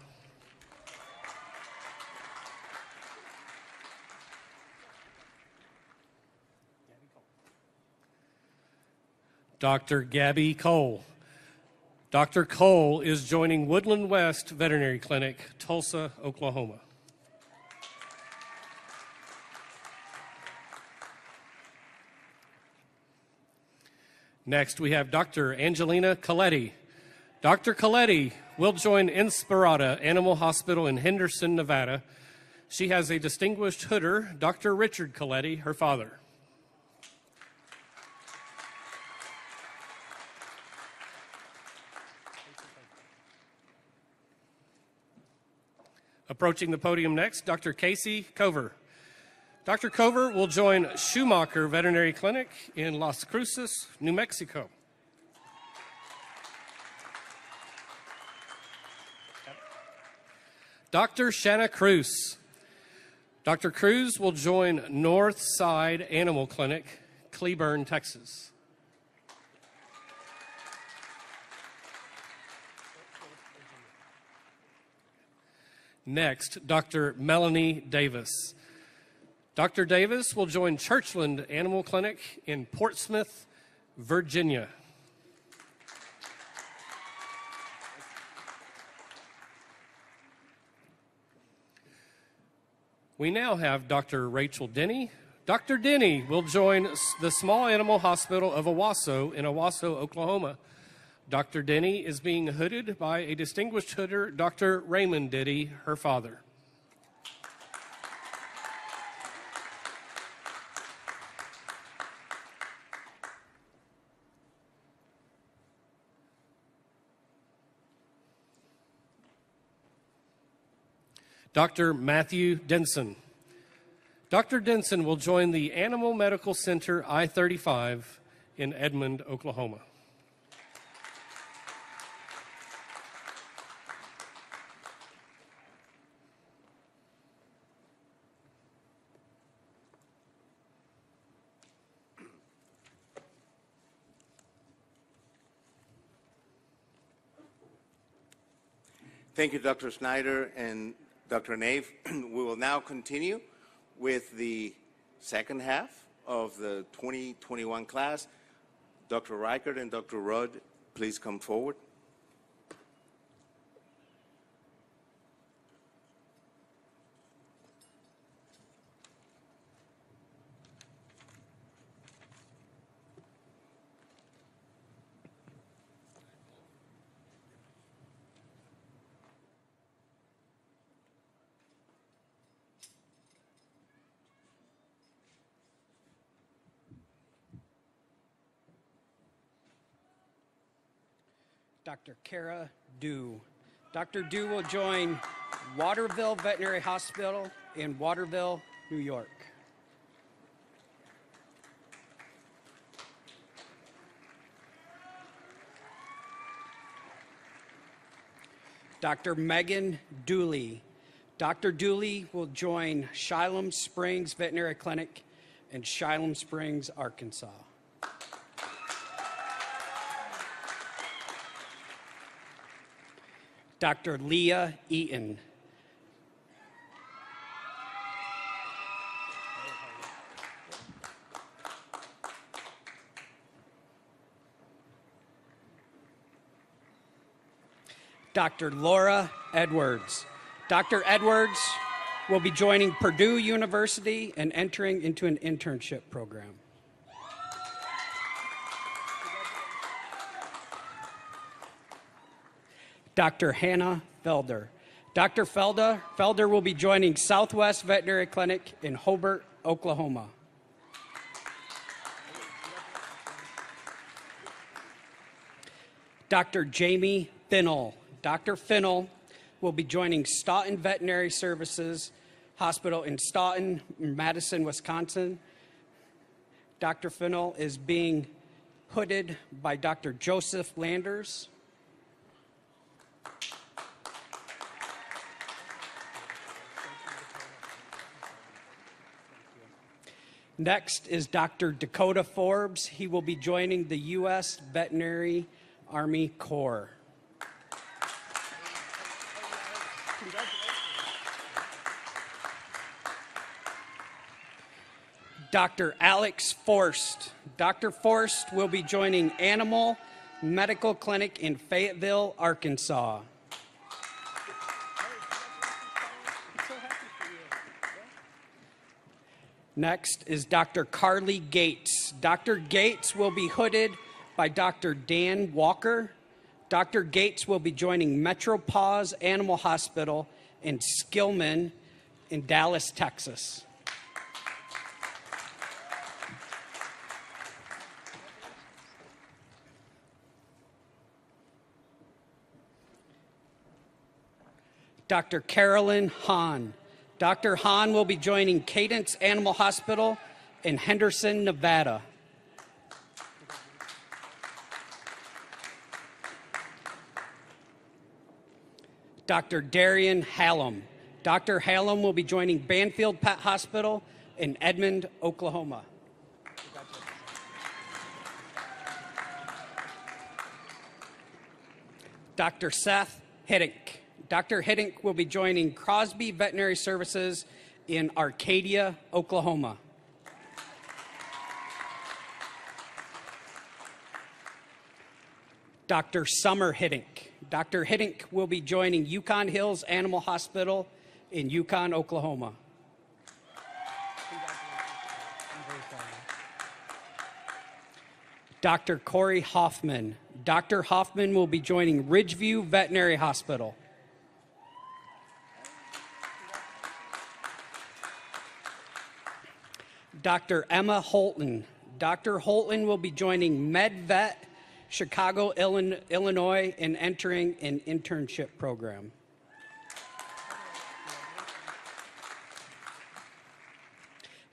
Dr. Gabby Cole. Dr. Cole is joining Woodland West Veterinary Clinic, Tulsa, Oklahoma. Next, we have Dr. Angelina Coletti. Dr. Coletti will join Inspirata Animal Hospital in Henderson, Nevada. She has a distinguished hooder, Dr. Richard Coletti, her father. Approaching the podium next, Dr. Casey Cover. Dr. Cover will join Schumacher Veterinary Clinic in Las Cruces, New Mexico. Dr. Shanna Cruz. Dr. Cruz will join Northside Animal Clinic, Cleburne, Texas. Next, Dr. Melanie Davis. Dr. Davis will join Churchland Animal Clinic in Portsmouth, Virginia. We now have Dr. Rachel Denny. Dr. Denny will join the Small Animal Hospital of Owasso in Owasso, Oklahoma. Dr. Denny is being hooded by a distinguished hooder, Dr. Raymond Denny, her father. Dr. Matthew Denson. Dr. Denson will join the Animal Medical Center I-35 in Edmond, Oklahoma. Thank you, Dr. Snyder and Dr. Nave. We will now continue with the second half of the 2021 class. Dr. Reichert and Dr. Rudd, please come forward. Dr. Kara Dew. Dr. Dew will join Waterville Veterinary Hospital in Waterville, New York. Dr. Megan Dooley. Dr. Dooley will join Shiloh Springs Veterinary Clinic in Shiloh Springs, Arkansas. Dr. Leah Eaton. Dr. Laura Edwards. Dr. Edwards will be joining Purdue University and entering into an internship program. Dr. Hannah Felder. Dr. Felder will be joining Southwest Veterinary Clinic in Hobart, Oklahoma. Dr. Jamie Finnell. Dr. Finnell will be joining Stoughton Veterinary Services Hospital in Stoughton, Madison, Wisconsin. Dr. Finnell is being hooded by Dr. Joseph Landers. Next is Dr. Dakota Forbes. He will be joining the U.S. Veterinary Army Corps. Dr. Alex Forst. Dr. Forst will be joining Animal Medical Clinic in Fayetteville, Arkansas. Next is Dr. Carly Gates. Dr. Gates will be hooded by Dr. Dan Walker. Dr. Gates will be joining MetroPaws Animal Hospital in Skillman in Dallas, Texas. Dr. Carolyn Hahn. Dr. Hahn will be joining Cadence Animal Hospital in Henderson, Nevada. Dr. Darian Hallam. Dr. Hallam will be joining Banfield Pet Hospital in Edmond, Oklahoma. Dr. Seth Hiddink. Dr. Hiddink will be joining Crosby Veterinary Services in Arcadia, Oklahoma. Dr. Summer Hiddink. Dr. Hiddink will be joining Yukon Hills Animal Hospital in Yukon, Oklahoma. Dr. Corey Hoffman. Dr. Hoffman will be joining Ridgeview Veterinary Hospital. Dr. Emma Holton. Dr. Holton will be joining MedVet Chicago, Illinois, and entering an internship program.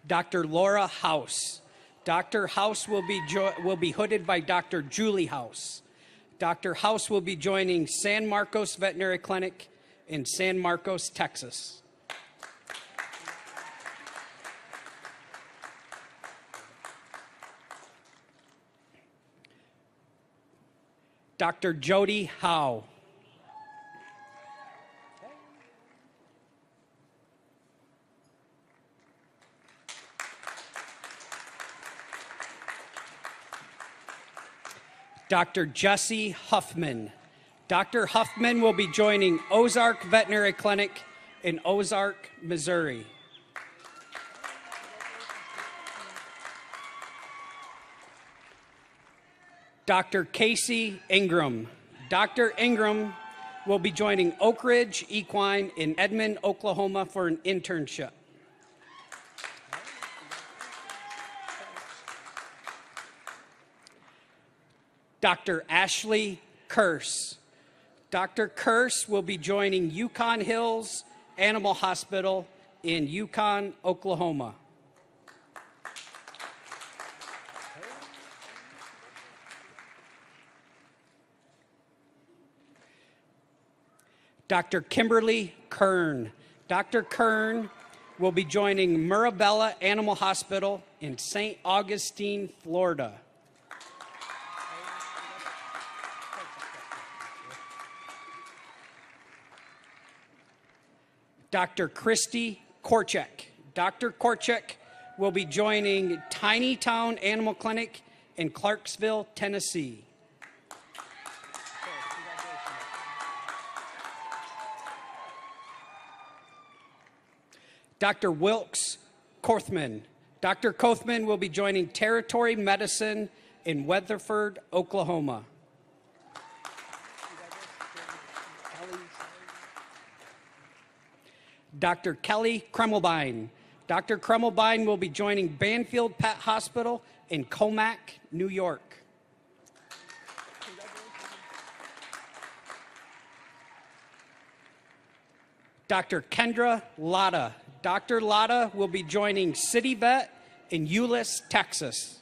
Dr. Laura House. Dr. House will be hooded by Dr. Julie House. Dr. House will be joining San Marcos Veterinary Clinic in San Marcos, Texas. Dr. Jody Howe. Dr. Jesse Huffman. Dr. Huffman will be joining Ozark Veterinary Clinic in Ozark, Missouri. Dr. Casey Ingram. Dr. Ingram will be joining Oak Ridge Equine in Edmond, Oklahoma for an internship. Dr. Ashley Curse. Dr. Curse will be joining Yukon Hills Animal Hospital in Yukon, Oklahoma. Dr. Kimberly Kern. Dr. Kern will be joining Mirabella Animal Hospital in St. Augustine, Florida. Dr. Christy Korchek. Dr. Korchek will be joining Tiny Town Animal Clinic in Clarksville, Tennessee. Dr. Wilkes Kothman. Dr. Kothman will be joining Territory Medicine in Weatherford, Oklahoma. Dr. Kelly Kremelbein. Dr. Kremelbein will be joining Banfield Pet Hospital in Comac, New York. Dr. Kendra Latta. Dr. Latta will be joining City Vet in Euless, Texas.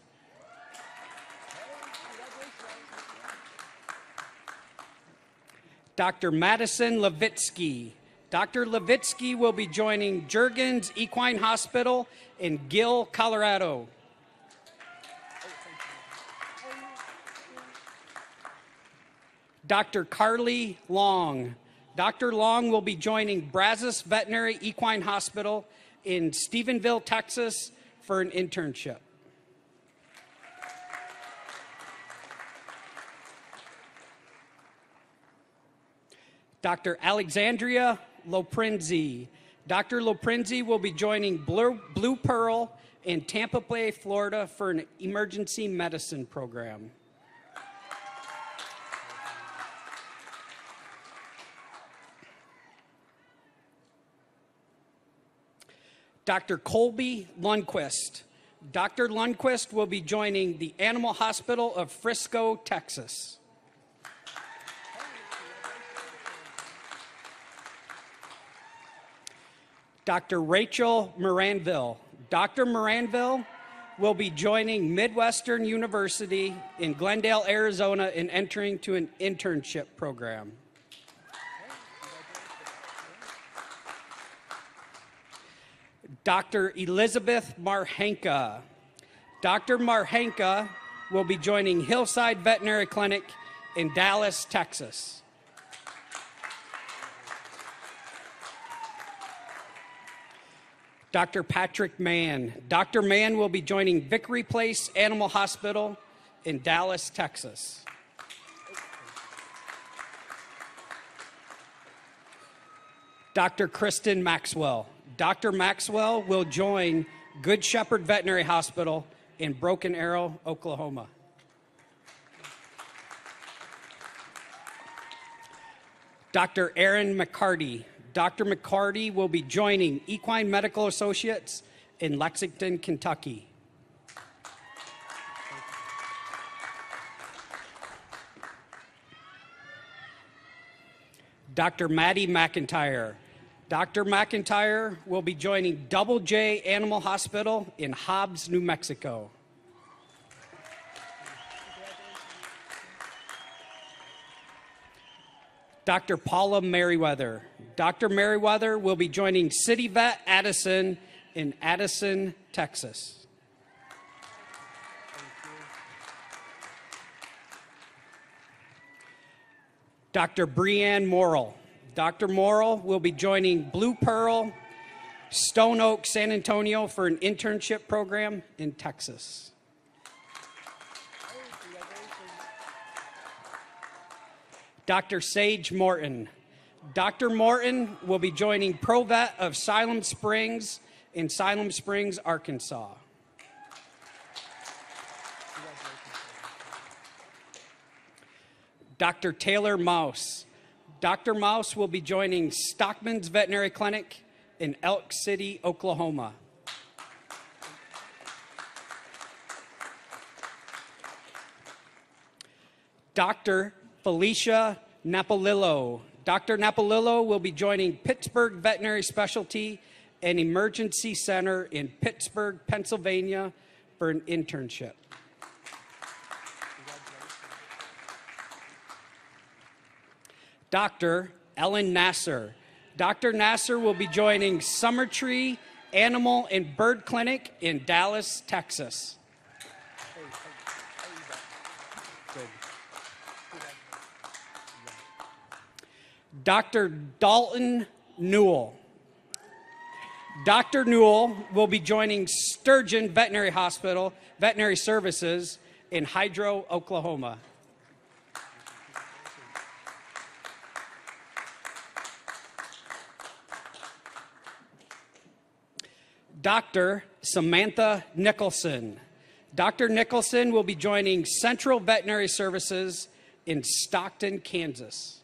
Dr. Madison Levitsky. Dr. Levitsky will be joining Juergens Equine Hospital in Gill, Colorado. Dr. Carly Long. Dr. Long will be joining Brazos Veterinary Equine Hospital in Stephenville, Texas for an internship. Dr. Alexandria Loprinzi. Dr. Loprinzi will be joining Blue Pearl in Tampa Bay, Florida for an emergency medicine program. Dr. Colby Lundquist. Dr. Lundquist will be joining the Animal Hospital of Frisco, Texas. Dr. Rachel Moranville. Dr. Moranville will be joining Midwestern University in Glendale, Arizona, and entering to an internship program. Dr. Elizabeth Marhenka. Dr. Marhenka will be joining Hillside Veterinary Clinic in Dallas, Texas. Dr. Patrick Mann. Dr. Mann will be joining Vickery Place Animal Hospital in Dallas, Texas. Dr. Kristen Maxwell. Dr. Maxwell will join Good Shepherd Veterinary Hospital in Broken Arrow, Oklahoma. Dr. Aaron McCarty. Dr. McCarty will be joining Equine Medical Associates in Lexington, Kentucky. Dr. Maddie McIntyre. Dr. McIntyre will be joining Double J Animal Hospital in Hobbs, New Mexico. Dr. Paula Merriweather. Dr. Merriweather will be joining City Vet Addison in Addison, Texas. Dr. Breanne Morrill. Dr. Morrill will be joining Blue Pearl, Stone Oak, San Antonio for an internship program in Texas. Dr. Sage Morton. Dr. Morton will be joining ProVet of Siloam Springs in Siloam Springs, Arkansas. Dr. Taylor Mouse. Dr. Mouse will be joining Stockman's Veterinary Clinic in Elk City, Oklahoma. Dr. Felicia Napolillo. Dr. Napolillo will be joining Pittsburgh Veterinary Specialty and Emergency Center in Pittsburgh, Pennsylvania for an internship. Dr. Ellen Nasser. Dr. Nasser will be joining Summertree Animal and Bird Clinic in Dallas, Texas. Dr. Dalton Newell. Dr. Newell will be joining Sturgeon Veterinary Hospital, Veterinary Services in Hydro, Oklahoma. Dr. Samantha Nicholson. Dr. Nicholson will be joining Central Veterinary Services in Stockton, Kansas.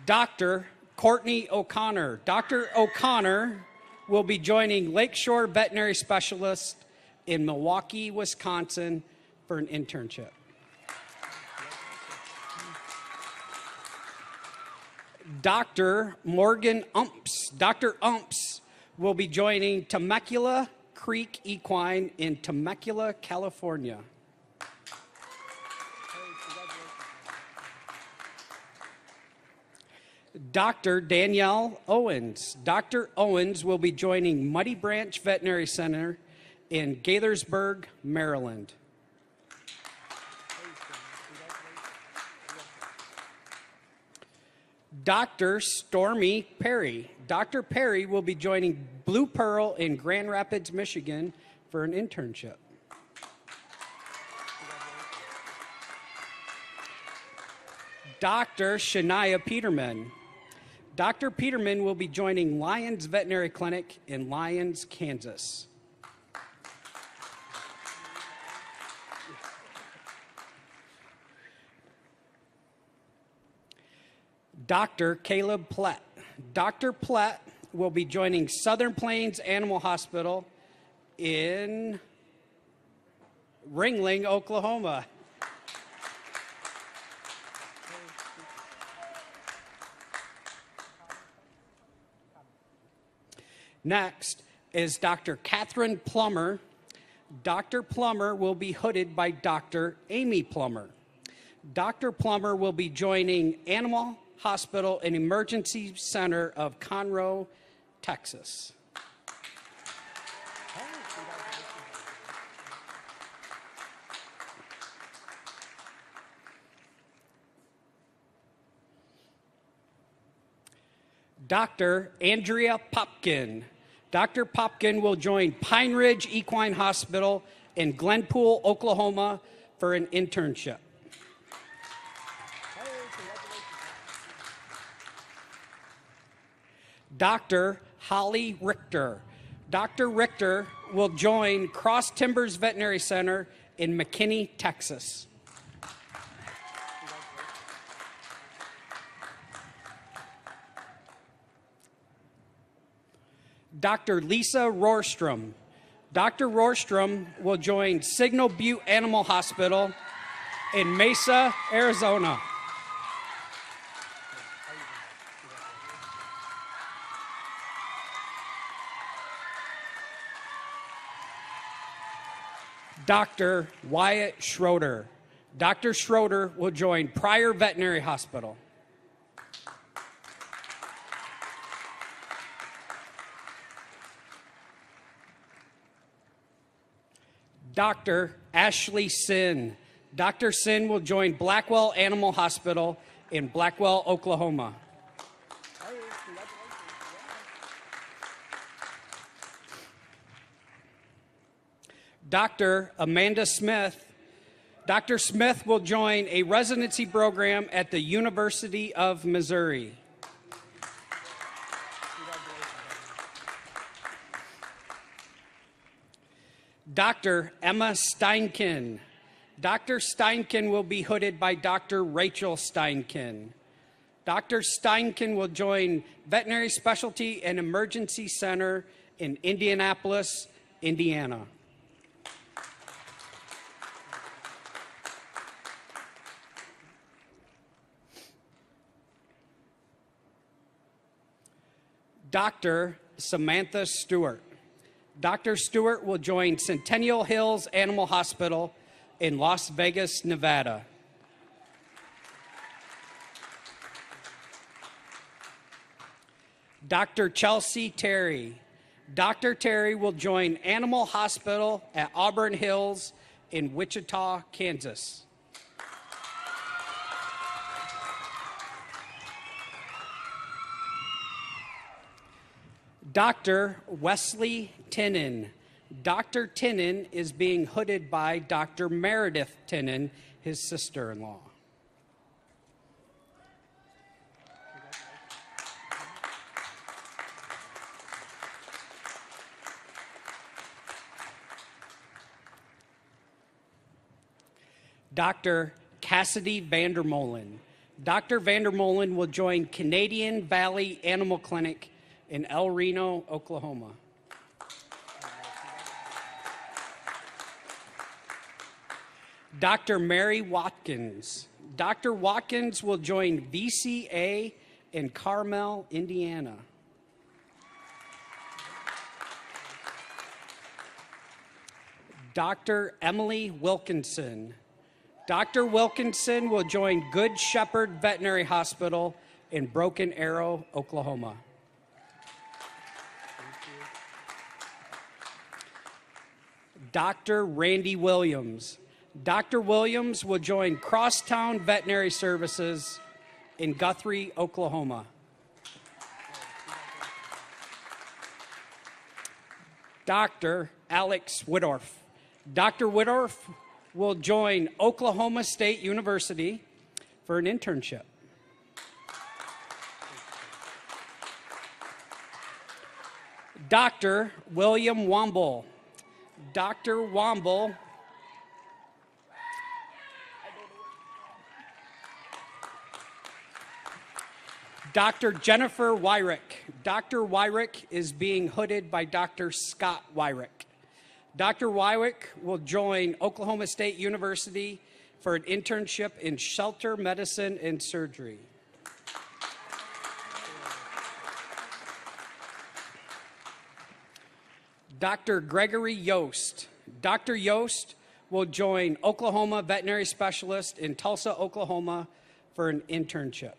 Dr. Courtney O'Connor. Dr. O'Connor will be joining Lakeshore Veterinary Specialist in Milwaukee, Wisconsin for an internship. Dr. Morgan Umps. Dr. Umps will be joining Temecula Creek Equine in Temecula, California. Dr. Danielle Owens. Dr. Owens will be joining Muddy Branch Veterinary Center in Gaithersburg, Maryland. Dr. Stormy Perry. Dr. Perry will be joining Blue Pearl in Grand Rapids, Michigan for an internship. Dr. Shania Peterman. Dr. Peterman will be joining Lyons Veterinary Clinic in Lyons, Kansas. Dr. Caleb Plett. Dr. Plett will be joining Southern Plains Animal Hospital in Ringling, Oklahoma. Next is Dr. Catherine Plummer. Dr. Plummer will be hooded by Dr. Amy Plummer. Dr. Plummer will be joining Animal Hospital and Emergency Center of Conroe, Texas. Dr. Andrea Popkin. Dr. Popkin will join Pine Ridge Equine Hospital in Glenpool, Oklahoma for an internship. Dr. Holly Richter. Dr. Richter will join Cross Timbers Veterinary Center in McKinney, Texas. Dr. Lisa Rorstrom. Dr. Rorstrom will join Signal Butte Animal Hospital in Mesa, Arizona. Dr. Wyatt Schroeder. Dr. Schroeder will join Pryor Veterinary Hospital. Dr. Ashley Sin. Dr. Sin will join Blackwell Animal Hospital in Blackwell, Oklahoma. Dr. Amanda Smith. Dr. Smith will join a residency program at the University of Missouri. Dr. Emma Steinken. Dr. Steinken will be hooded by Dr. Rachel Steinken. Dr. Steinken will join Veterinary Specialty and Emergency Center in Indianapolis, Indiana. Dr. Samantha Stewart. Dr. Stewart will join Centennial Hills Animal Hospital in Las Vegas, Nevada. Dr. Chelsea Terry. Dr. Terry will join Animal Hospital at Auburn Hills in Wichita, Kansas. Dr. Wesley Tinnen. Dr. Tinnen is being hooded by Dr. Meredith Tinnen, his sister-in-law. Dr. Cassidy Vandermolen. Dr. Vandermolen will join Canadian Valley Animal Clinic in El Reno, Oklahoma. Dr. Mary Watkins. Dr. Watkins will join VCA in Carmel, Indiana. Dr. Emily Wilkinson. Dr. Wilkinson will join Good Shepherd Veterinary Hospital in Broken Arrow, Oklahoma. Dr. Randy Williams. Dr. Williams will join Crosstown Veterinary Services in Guthrie, Oklahoma. Dr. Alex Whittorf. Dr. Whittorf will join Oklahoma State University for an internship. Dr. William Womble. Dr. Womble Dr. Jennifer Wyrick. Dr. Wyrick is being hooded by Dr. Scott Wyrick. Dr. Wyrick will join Oklahoma State University for an internship in shelter medicine and surgery. Dr. Gregory Yost. Dr. Yost will join Oklahoma Veterinary Specialist in Tulsa, Oklahoma for an internship.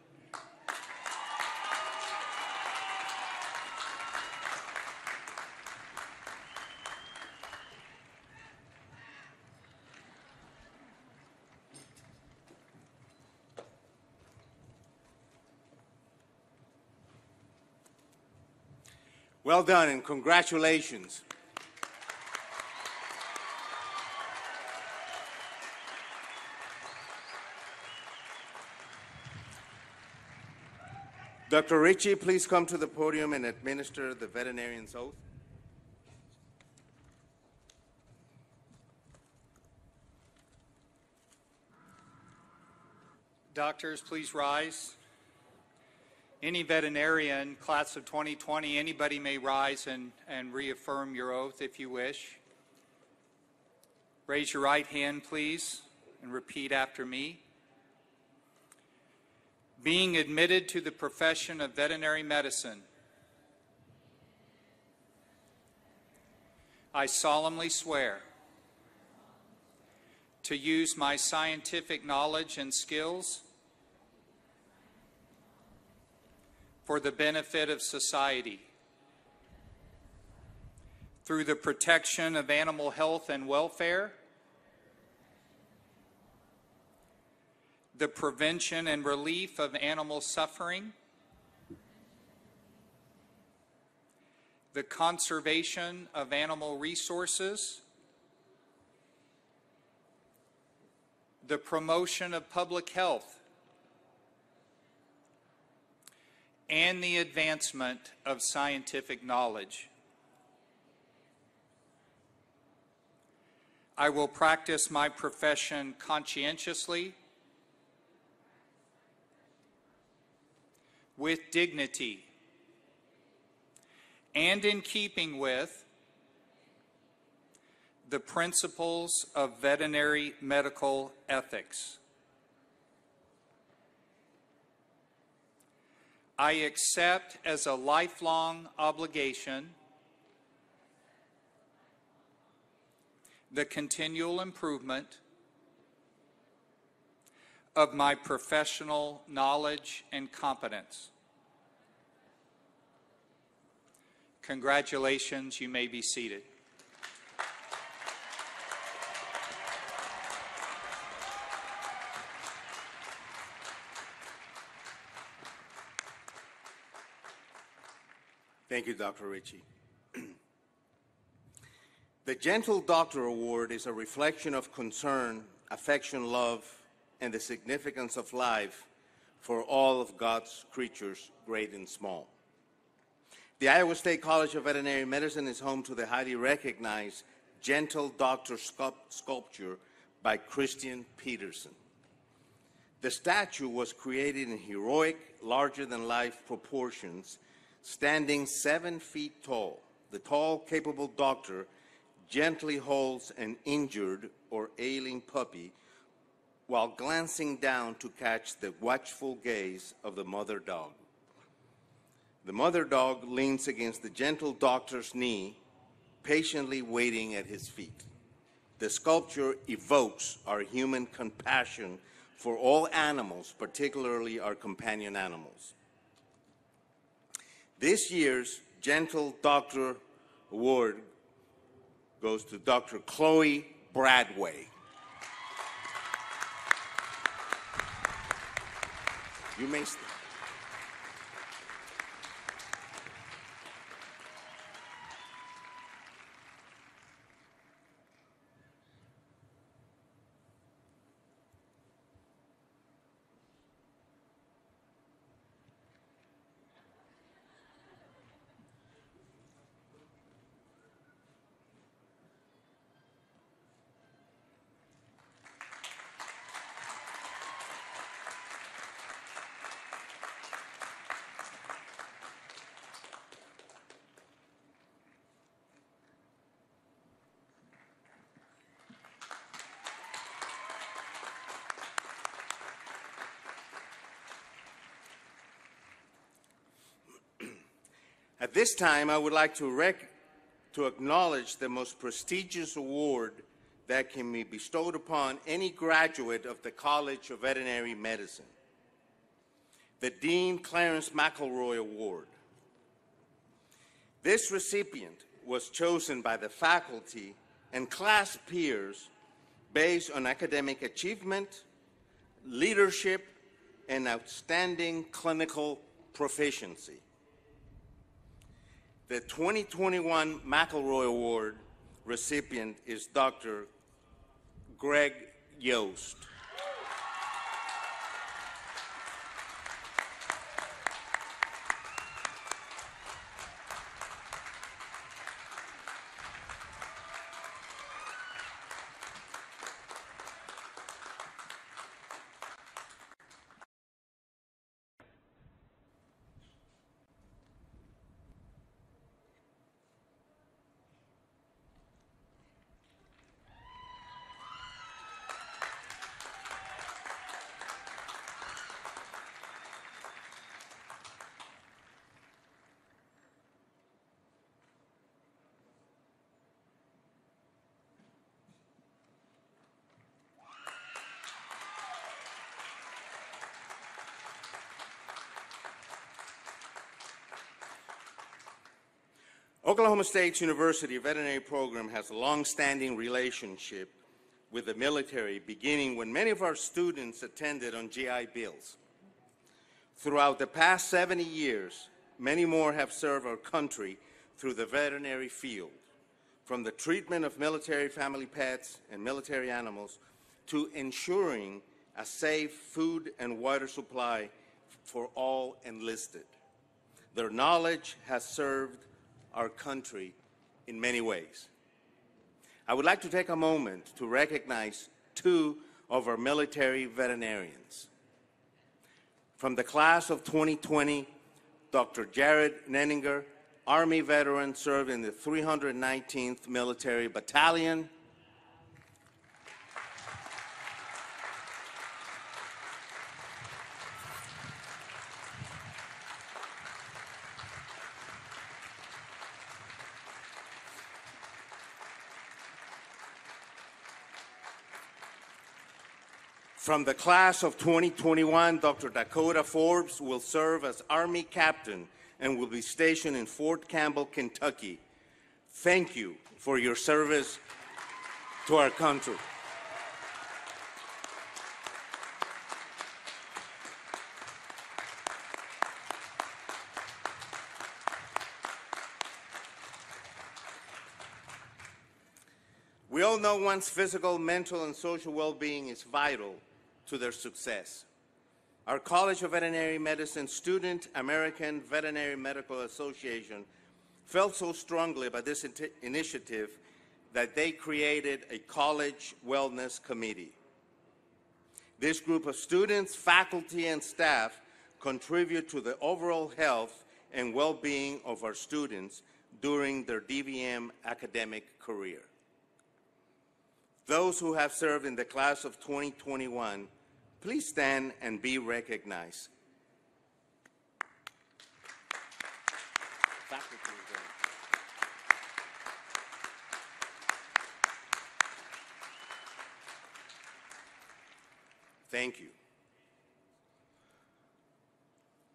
Well done and congratulations. Dr. Ritchie, please come to the podium and administer the veterinarian's oath. Doctors, please rise. Any veterinarian, class of 2020, anybody may rise and reaffirm your oath if you wish. Raise your right hand, please, and repeat after me. Being admitted to the profession of veterinary medicine, I solemnly swear to use my scientific knowledge and skills for the benefit of society, through the protection of animal health and welfare, the prevention and relief of animal suffering, the conservation of animal resources, the promotion of public health, and the advancement of scientific knowledge. I will practice my profession conscientiously, with dignity, and in keeping with the principles of veterinary medical ethics. I accept as a lifelong obligation the continual improvement of my professional knowledge and competence. Congratulations. You may be seated. Thank you, Dr. Ritchie. The Gentle Doctor Award is a reflection of concern, affection, love, and the significance of life for all of God's creatures, great and small. The Iowa State College of Veterinary Medicine is home to the highly recognized Gentle Doctor sculpture by Christian Peterson. The statue was created in heroic, larger-than-life proportions, standing 7 feet tall. The tall, capable doctor gently holds an injured or ailing puppy while glancing down to catch the watchful gaze of the mother dog. The mother dog leans against the gentle doctor's knee, patiently waiting at his feet. The sculpture evokes our human compassion for all animals, particularly our companion animals. This year's Gentle Doctor Award goes to Dr. Chloe Bradway. You may stand. At this time, I would like to acknowledge the most prestigious award that can be bestowed upon any graduate of the College of Veterinary Medicine, the Dean Clarence McElroy Award. This recipient was chosen by the faculty and class peers based on academic achievement, leadership, and outstanding clinical proficiency. The 2021 McElroy Award recipient is Dr. Greg Yost. Oklahoma State University Veterinary Program has a long-standing relationship with the military, beginning when many of our students attended on GI Bills. Throughout the past 70 years, many more have served our country through the veterinary field, from the treatment of military family pets and military animals to ensuring a safe food and water supply for all enlisted. Their knowledge has served our country in many ways. I would like to take a moment to recognize two of our military veterinarians. From the class of 2020, Dr. Jared Nenninger, Army veteran, served in the 319th Military Battalion. From the class of 2021, Dr. Dakota Forbes will serve as Army captain and will be stationed in Fort Campbell, Kentucky. Thank you for your service to our country. We all know one's physical, mental, and social well-being is vital to their success. Our College of Veterinary Medicine Student American Veterinary Medical Association felt so strongly about this initiative that they created a college wellness committee. This group of students, faculty, and staff contribute to the overall health and well-being of our students during their DVM academic career. Those who have served in the class of 2021, please stand and be recognized. Thank you.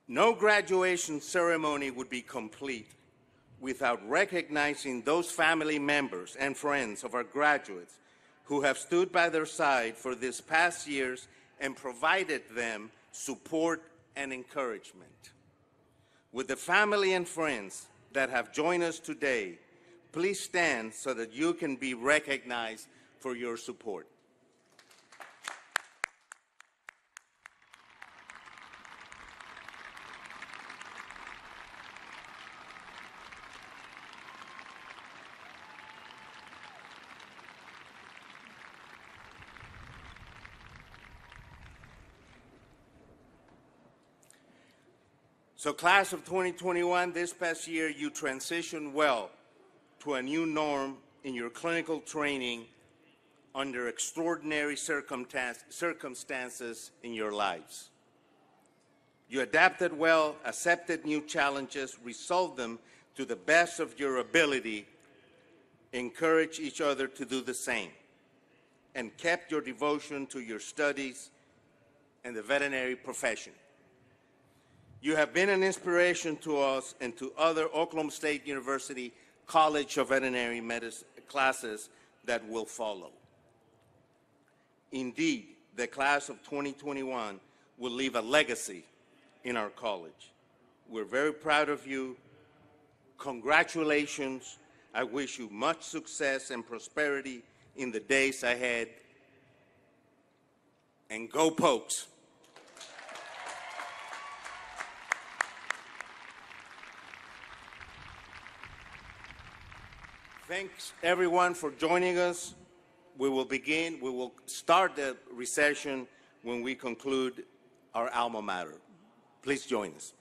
No graduation ceremony would be complete without recognizing those family members and friends of our graduates who have stood by their side for these past years and provided them support and encouragement. With the family and friends that have joined us today, please stand so that you can be recognized for your support. So class of 2021, this past year you transitioned well to a new norm in your clinical training under extraordinary circumstances in your lives. You adapted well, accepted new challenges, resolved them to the best of your ability, encouraged each other to do the same, and kept your devotion to your studies and the veterinary profession. You have been an inspiration to us and to other Oklahoma State University College of Veterinary Medicine classes that will follow. Indeed, the class of 2021 will leave a legacy in our college. We're very proud of you. Congratulations. I wish you much success and prosperity in the days ahead. And go Pokes! Thanks everyone for joining us. We will start the recession when we conclude our alma mater. Please join us.